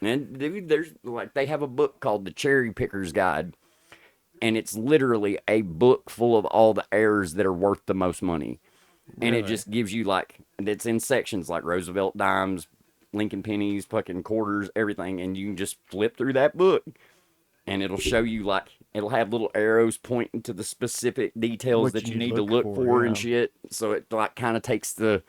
And dude, there's like they have a book called The Cherry Picker's Guide, and it's literally a book full of all the errors that are worth the most money. And it Really? just gives you like it's in sections like Roosevelt dimes, Lincoln pennies, fucking quarters, everything, and you can just flip through that book and it'll show you like It'll have little arrows pointing to the specific details What that you you need to look look for, for and yeah. shit. So it like kind of takes the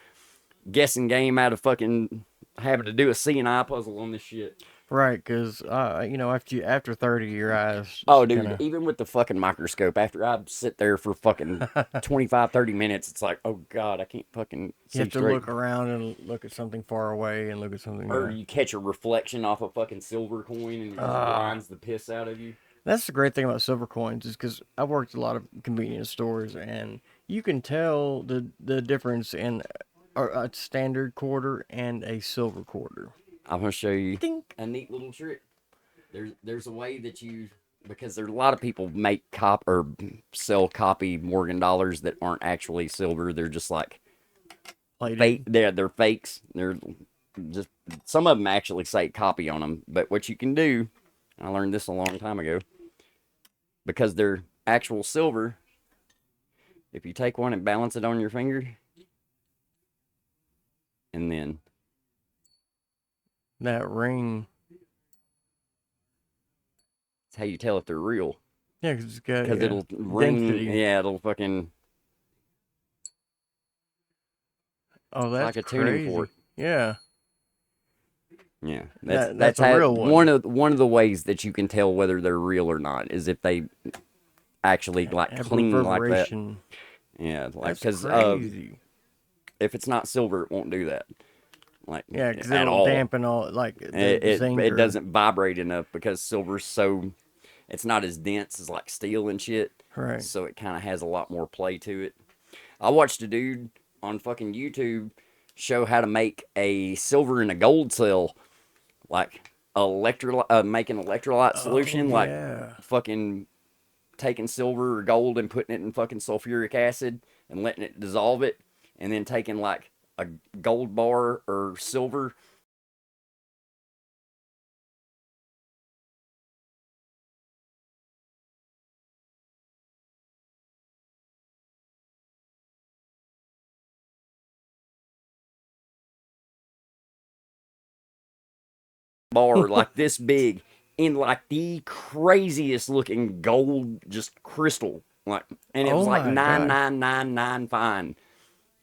guessing game out of fucking having to do a C and I puzzle on this shit. Right, because after 30, your eyes Oh, just kind dude, of. even with the fucking microscope, after I sit there for fucking 25, 30 minutes, it's like, oh god, I can't fucking You see have to straight. look around and look at something far away and look at something. Or Yeah. you catch a reflection off a fucking silver coin and it just Ah, blinds the piss out of you. that's the great thing about silver coins is because I've worked a lot of convenience stores and you can tell the difference in a standard quarter and a silver quarter. I'm gonna show you Dink. a neat little trick. There's a way that you, because there's a lot of people make or sell copy Morgan dollars that aren't actually silver. They're just like fake. Plated. They're fakes. They're just, some of them actually say copy on them. But what you can do, I learned this a long time ago, because they're actual silver. If you take one and balance it on your finger, and then That ring. it's how you tell if they're real. Yeah, because it's got Because it'll ring. density. Yeah, it'll fucking. Oh, It's like that's a tuning fork. crazy. Yeah, Yeah, that's that's a how real one. one of the ways that you can tell whether they're real or not is if they actually like Have clean like that. reverberation. Yeah, like That's because crazy. if it's not silver, it won't do that. Like Yeah, because at it'll all. dampen all like It, the it zinc it or doesn't vibrate enough because silver's so it's not as dense as like steel and shit. right. So it kind of has a lot more play to it. I watched a dude on fucking YouTube show how to make a silver and a gold cell, like making electrolyte Oh solution, like yeah. fucking taking silver or gold and putting it in fucking sulfuric acid and letting it dissolve it, and then taking like a gold bar or silver bar like this big in like the craziest looking gold just crystal, like, and it was Oh like my gosh. 9999 fine.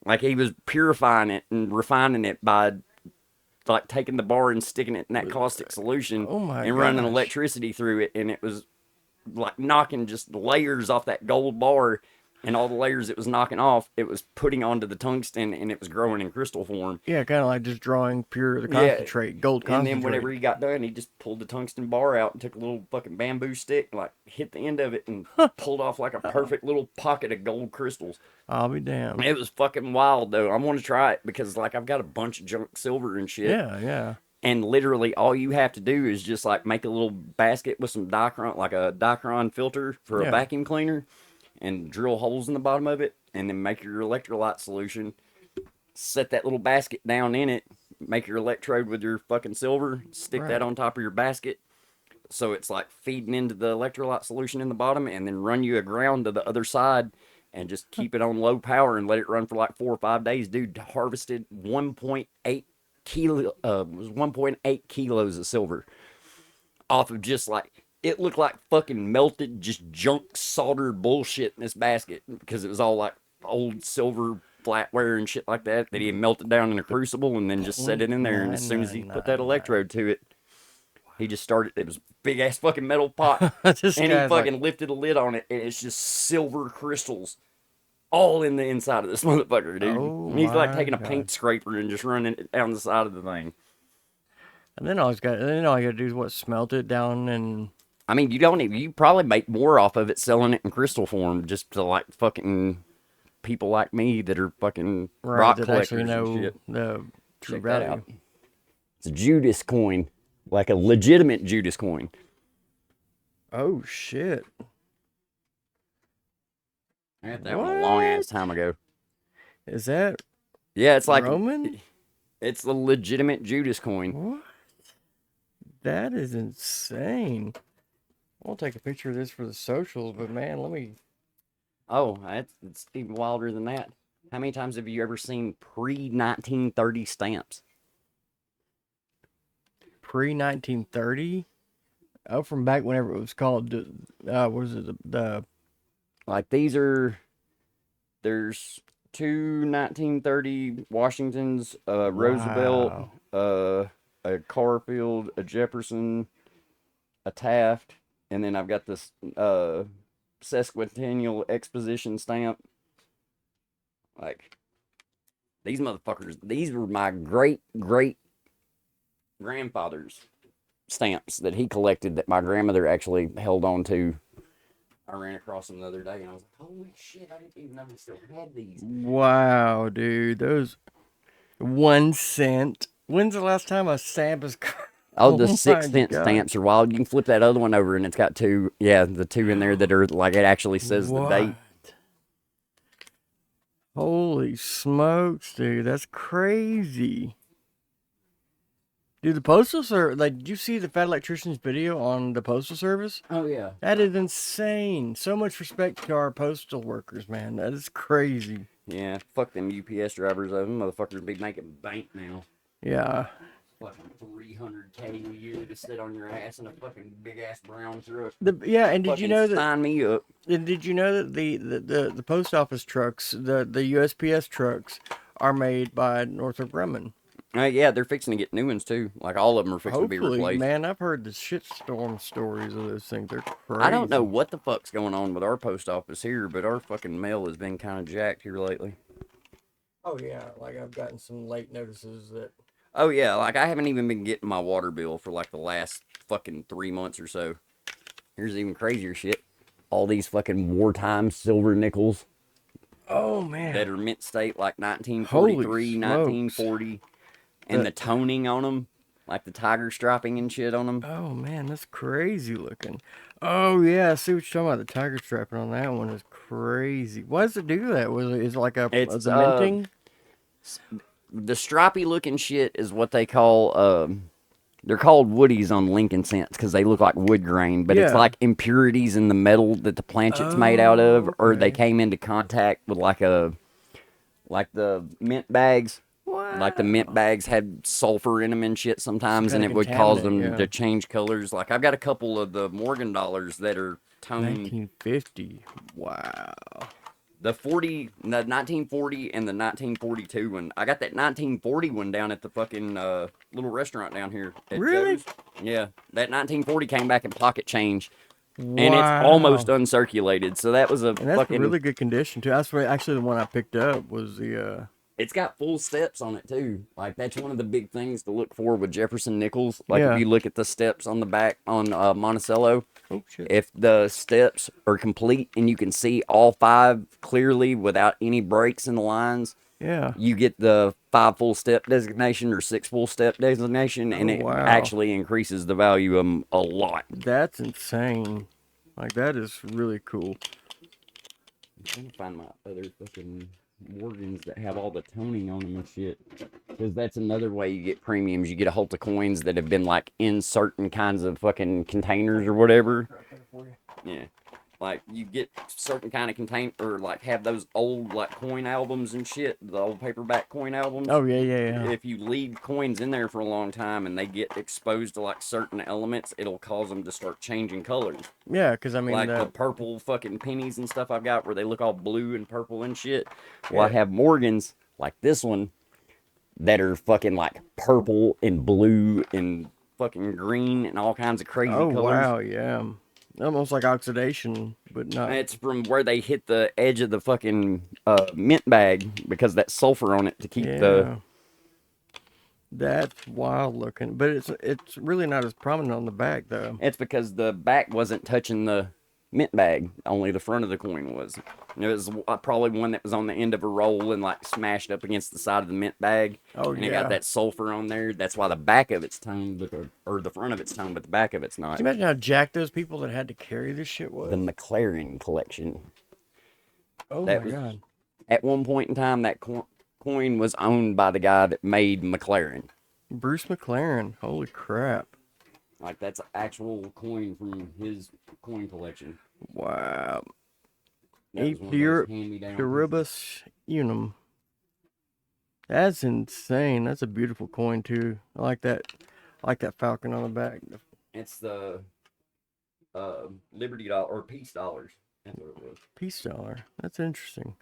Like he was purifying it and refining it by like taking the bar and sticking it in that caustic solution Oh my and running gosh. electricity through it, and it was like knocking just layers off that gold bar, and all the layers it was knocking off, it was putting onto the tungsten, and it was growing in crystal form. Yeah, kind of like just drawing pure the Yeah, concentrate, gold and then whenever concentrate. he got done, he just pulled the tungsten bar out and took a little fucking bamboo stick, like hit the end of it, and pulled off like a perfect little pocket of gold crystals. I'll be damned. It was fucking wild though. I want to try it because like I've got a bunch of junk silver and shit. Yeah, yeah. And literally all you have to do is just like make a little basket with some Dicron, like a Dicron filter for a Yeah. vacuum cleaner, and drill holes in the bottom of it, and then make your electrolyte solution. Set that little basket down in it, make your electrode with your fucking silver, stick that Right. on top of your basket, so it's like feeding into the electrolyte solution in the bottom, and then run you a ground to the other side, and just keep it on low power and let it run for like 4 or 5 days. Dude harvested 1.8 kilo, was 1.8 kilos of silver off of just like, it looked like fucking melted, just junk soldered bullshit in this basket because it was all like old silver flatware and shit like that he had melted down in a crucible and then just set Point it in there. And as nine soon as he nine put that nine nine. electrode to it, he just started. It was a big ass fucking metal pot, This and he guy's like, fucking lifted a lid on it, and it's just silver crystals all in the inside of this motherfucker, dude. oh He's like my taking a god. paint scraper and just running it down the side of the thing. And then all you gotta do is what, smelt it down and I mean, you don't even, you probably make more off of it selling it in crystal form just to like fucking people like me that are fucking right rock that actually collectors and know shit. the true Check that value. out. It's a Judas coin, like a legitimate Judas coin. Oh shit. I had that one a long ass What? time ago. Is that Yeah, it's like, Roman? it's a legitimate Judas coin. What? That is insane. I'll take a picture of this for the socials, but man, let me Oh, it's even wilder than that. How many times have you ever seen pre 1930 stamps? pre 1930. Oh, from back whenever it was called, what was it, the Like there's two 1930 Washingtons, Roosevelt, wow. a Garfield, a Jefferson, a Taft, and then I've got this sesquicentennial exposition stamp. Like these motherfuckers, these were my great great grandfather's stamps that he collected that my grandmother actually held on to. I ran across them the other day and I was like, holy shit, I didn't even know we still had these. Wow, dude. Those 1 cent. When's the last time a stamp is. Oh, the Oh my 6 cent God. stamps are wild. You can flip that other one over and it's got two, yeah, the two in there that are like it actually says the What? date. Holy smokes, dude. That's crazy. Dude, the postal service, like, did you see the fat electrician's video on the postal service? Oh, yeah. That is insane. So much respect to our postal workers, man. That is crazy. Yeah, fuck them UPS drivers. Those motherfuckers be making bank now. Yeah. Fucking 300K a year to sit on your ass in a fucking big ass brown truck. Yeah, and did you Fucking know that? sign me up. Did you know that the post office trucks, the USPS trucks, are made by Northrop Grumman? Yeah, they're fixing to get new ones too. Like all of them are fixing to be Hopefully, replaced. man. I've heard the shitstorm stories of those things. They're I don't know crazy. what the fuck's going on with our post office here, but our fucking mail has been kind of jacked here lately. Oh yeah, like I've gotten some late notices that. Oh yeah, like I haven't even been getting my water bill for like the last fucking 3 months or so. Here's even crazier shit. All these fucking wartime silver nickels Oh that man. are mint state like Holy 1943, smokes. 1940, and The the toning on them, like the tiger striping and shit on them. Oh man, that's crazy looking. Oh yeah, I see what you're talking about. The tiger strapping on that one is crazy. Why does it do that? Was it is it like a It's the minting? the stripy looking shit is what they call they're called woodies on Lincoln scents because they look like wood grain, but it's Yeah. like impurities in the metal that the planchets made out of, Oh, or they okay. came into contact with like the mint bags. Like the mint Wow. bags had sulfur in them and shit Some sometimes, and kind of it would cause contaminant, them to yeah. change colors. Like I've got a couple of the Morgan dollars that are toned 1950. Wow. the 1940 and the 1942 one. I got that 1940 one down at the fucking little restaurant down here at Really? Joe's. Yeah, that 1940 came back in pocket change, and it's almost Wow. uncirculated. So that was a And that's a fucking. really good condition too. That's what actually the one I picked up was the It's got full steps on it too. Like that's one of the big things to look for with Jefferson nickels. Like if yeah. you look at the steps on the back on Monticello, Oh shit. if the steps are complete and you can see all five clearly without any breaks in the lines, Yeah. you get the 5 full step designation or 6 full step designation, and Oh it wow. actually increases the value of them a lot. That's insane. Like that is really cool. I'm trying to find my other fucking Morgans that have all the toning on them and shit. Because that's another way you get premiums. You get a hold of coins that have been like in certain kinds of fucking containers or whatever. Yeah. Like you get certain kind of contain or like have those old like coin albums and shit, the old paperback coin albums. Oh yeah, yeah, yeah. If you leave coins in there for a long time and they get exposed to like certain elements, it'll cause them to start changing colors. Yeah, because I mean Like the the purple fucking pennies and stuff I've got where they look all blue and purple and shit. Well, I yeah. have Morgans like this one that are fucking like purple and blue and fucking green and all kinds of crazy Oh colors. wow, yeah. Almost like oxidation, but not. It's from where they hit the edge of the fucking mint bag because that sulfur on it to keep the. Yeah, that's wild looking, but it's really not as prominent on the back though. It's because the back wasn't touching the mint bag, only the front of the coin was. It was probably one that was on the end of a roll and like smashed up against the side of the mint bag, Oh and it got yeah. that sulfur on there. That's why the back of it's toned, or the front of it's toned, but the back of it's not. Can you imagine how jacked those people that had to carry this shit The was? McLaren collection. Oh That my was god. at one point in time that coin was owned by the guy that made McLaren. Bruce McLaren. Holy crap. Like that's an actual coin from his coin collection. Wow. That A was one of those pure hand-me-down pieces. pluribus unum. That's insane. That's a beautiful coin too. I like that. I like that falcon on the back. It's the Liberty dollar or peace dollars. That's what it was. Peace dollar. That's interesting.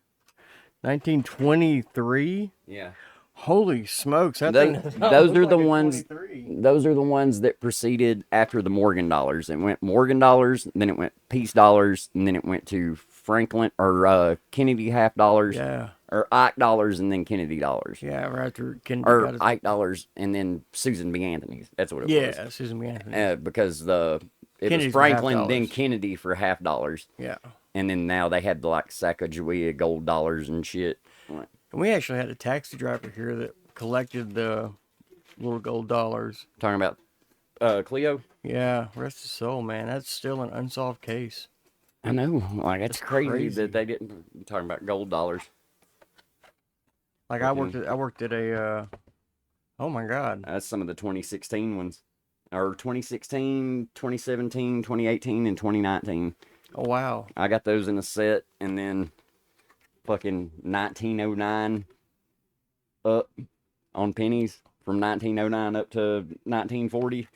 1923. Yeah. Holy smokes! That Those, thing does not those look are the like a ones. 23. Those are the ones that proceeded after the Morgan dollars. It went Morgan dollars, then it went peace dollars, and then it went to Franklin or Kennedy half dollars, Yeah. or Ike dollars, and then Kennedy dollars, Yeah, right after Kennedy or got his. Ike dollars, and then Susan B. Anthony's. That's what it was. Yeah, Susan B. Anthony. Because it was Kennedy's for half Franklin, then dollars. Kennedy for half dollars, Yeah. and then now they had the like Sacagawea gold dollars and shit. Like, And we actually had a taxi driver here that collected the little gold dollars. talking about Cleo. Yeah, rest his soul, man. That's still an unsolved case. I know, like that's crazy, crazy. that they didn't. I'm talking about gold dollars. Like I worked at a. Oh my God. That's some of the 2016 ones, or 2016, 2017, 2018, and 2019. Oh wow. I got those in a set, and then fucking 1909 up on pennies from 1909 up to 1940.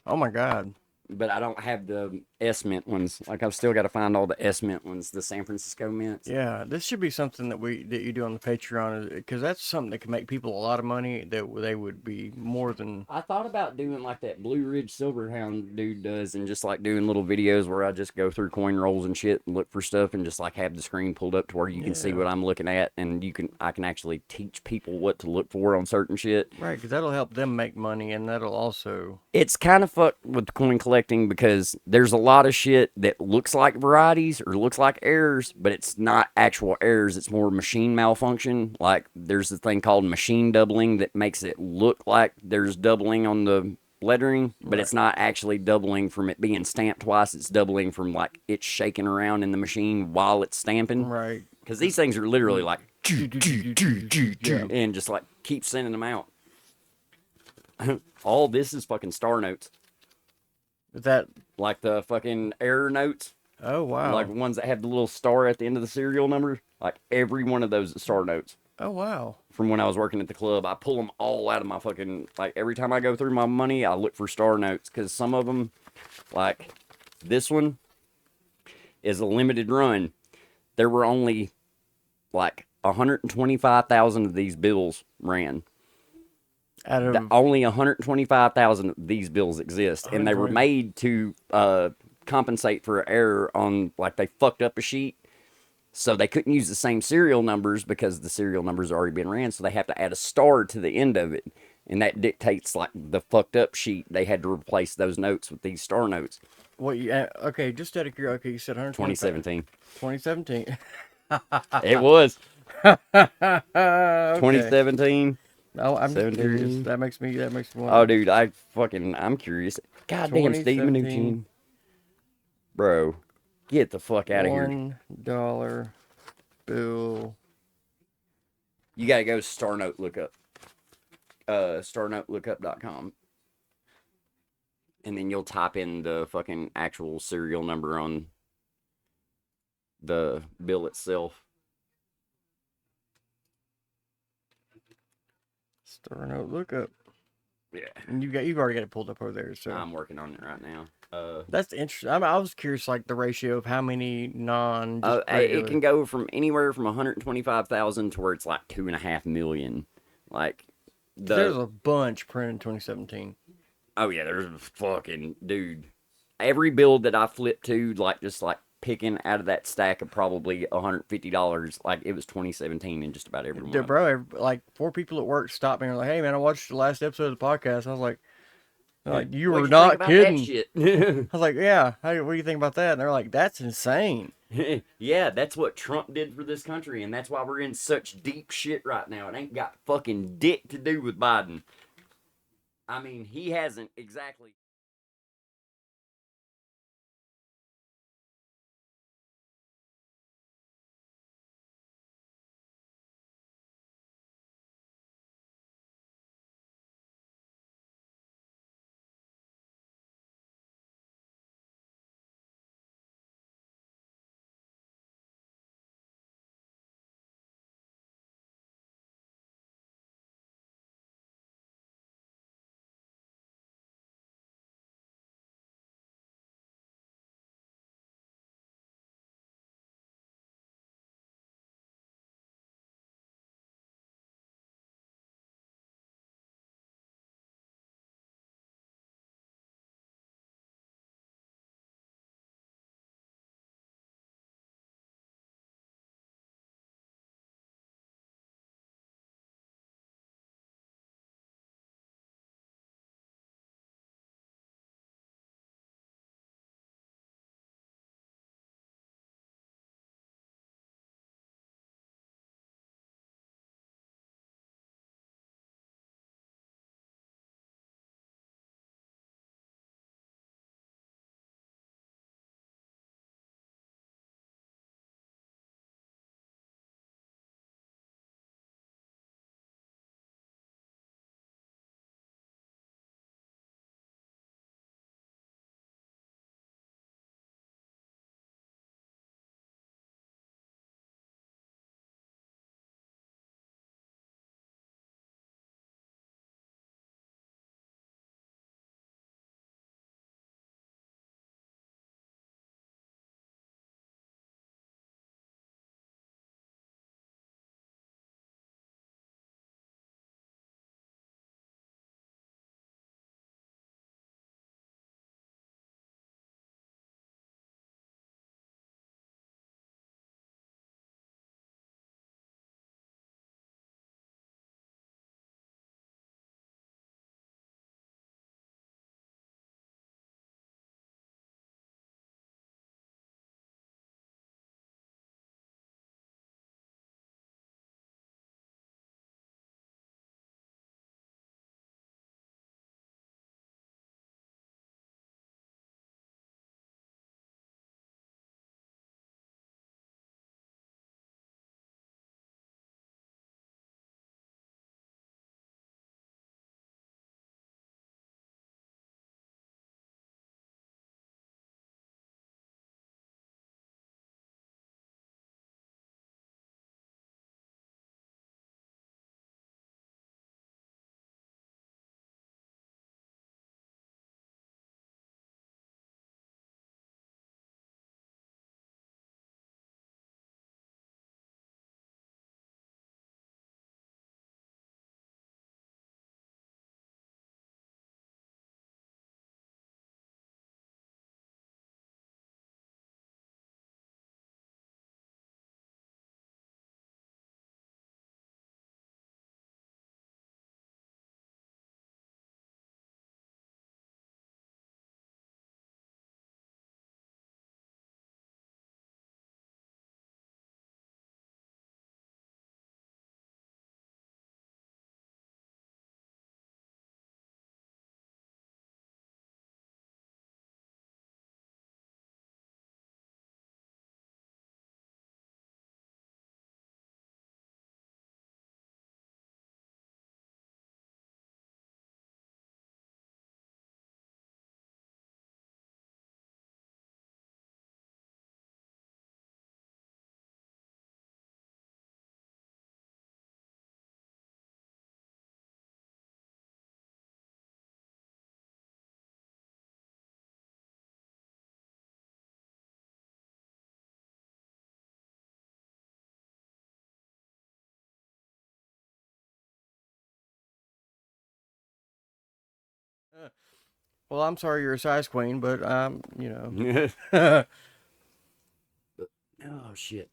Oh my God. But I don't have the S mint ones. Like I've still got to find all the S mint ones, the San Francisco mints. Yeah, this should be something that you do on the Patreon, because that's something that can make people a lot of money. That they would be more than. I thought about doing like that Blue Ridge Silverhound dude does, and just like doing little videos where I just go through coin rolls and shit and look for stuff, and just like have the screen pulled up to where you can see what I'm looking at, and I can actually teach people what to look for on certain shit. Right, because that'll help them make money, and that'll also. It's kind of fucked with coin collecting because there's a lot of shit that looks like varieties or looks like errors, but it's not actual errors. It's more machine malfunction. Like there's a thing called machine doubling that makes it look like there's doubling on the lettering, but it's not actually doubling from it being stamped twice. It's doubling from like it's shaking around in the machine while it's stamping. Right. Because these things are literally like and just like keep sending them out. All this is fucking star notes. Is that? Like the fucking error notes. Oh wow. Like ones that have the little star at the end of the serial number. Like every one of those is star notes. Oh wow. From when I was working at the club, I pull them all out of my fucking, like every time I go through my money, I look for star notes. Because some of them, like this one, is a limited run. There were only like 125,000 of these bills ran. Out of Only 125,000 of these bills exist, and they were made to compensate for an error on, like, they fucked up a sheet, so they couldn't use the same serial numbers because the serial numbers already been ran, so they have to add a star to the end of it, and that dictates, like, the fucked up sheet. They had to replace those notes with these star notes. what? Okay, just out of curiosity, okay, you said 2017. 2017. It was. Okay. 2017. Oh, I'm just 17. curious. That makes me wonder. Oh, dude, I'm curious. Goddamn, Steve 2017. Mnuchin. Bro, get the fuck out of here. $1 bill. You gotta go Star Note Lookup. StarNoteLookup.com. And then you'll type in the fucking actual serial number on the bill itself. Star Note Lookup. Yeah. And you've already got it pulled up over there, so I'm working on it right now. that's interesting. I was curious, like the ratio of how many it can go from anywhere from 125,000 to where it's like 2.5 million. Like there's a bunch printed in 2017. Oh yeah, there's a fucking dude. Every build that I flipped to, like just like picking out of that stack of probably $150, like it was 2017 in just about every one. Dude, bro, like 4 people at work stopped me and were like, "Hey man, I watched the last episode of the podcast." I was like, you were not kidding. Shit? I was like, yeah. What do you think about that? And they're like, that's insane. Yeah, that's what Trump did for this country, and that's why we're in such deep shit right now. It ain't got fucking dick to do with Biden. I mean, he hasn't exactly. Well, I'm sorry you're a size queen, but you know. Oh shit.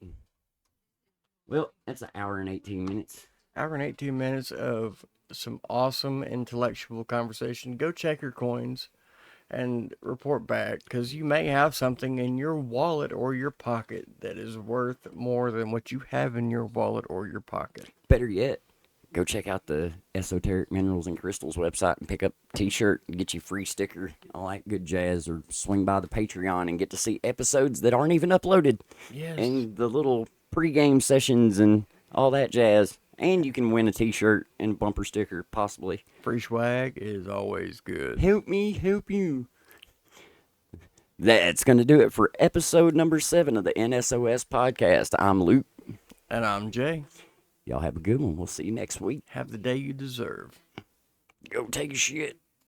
Well, that's an hour and 18 minutes. Hour and 18 minutes of some awesome intellectual conversation. Go check your coins and report back, because you may have something in your wallet or your pocket that is worth more than what you have in your wallet or your pocket. Better yet, go check out the Esoteric Minerals and Crystals website and pick up a t-shirt and get you a free sticker, all that good jazz, or swing by the Patreon and get to see episodes that aren't even uploaded. Yes. And the little pre-game sessions and all that jazz. And you can win a t-shirt and bumper sticker, possibly. Free swag is always good. Help me help you. That's going to do it for episode number 7 of the N.S.o.S podcast. I'm Luke. And I'm Jay. Y'all have a good one. We'll see you next week. Have the day you deserve. Go take a shit.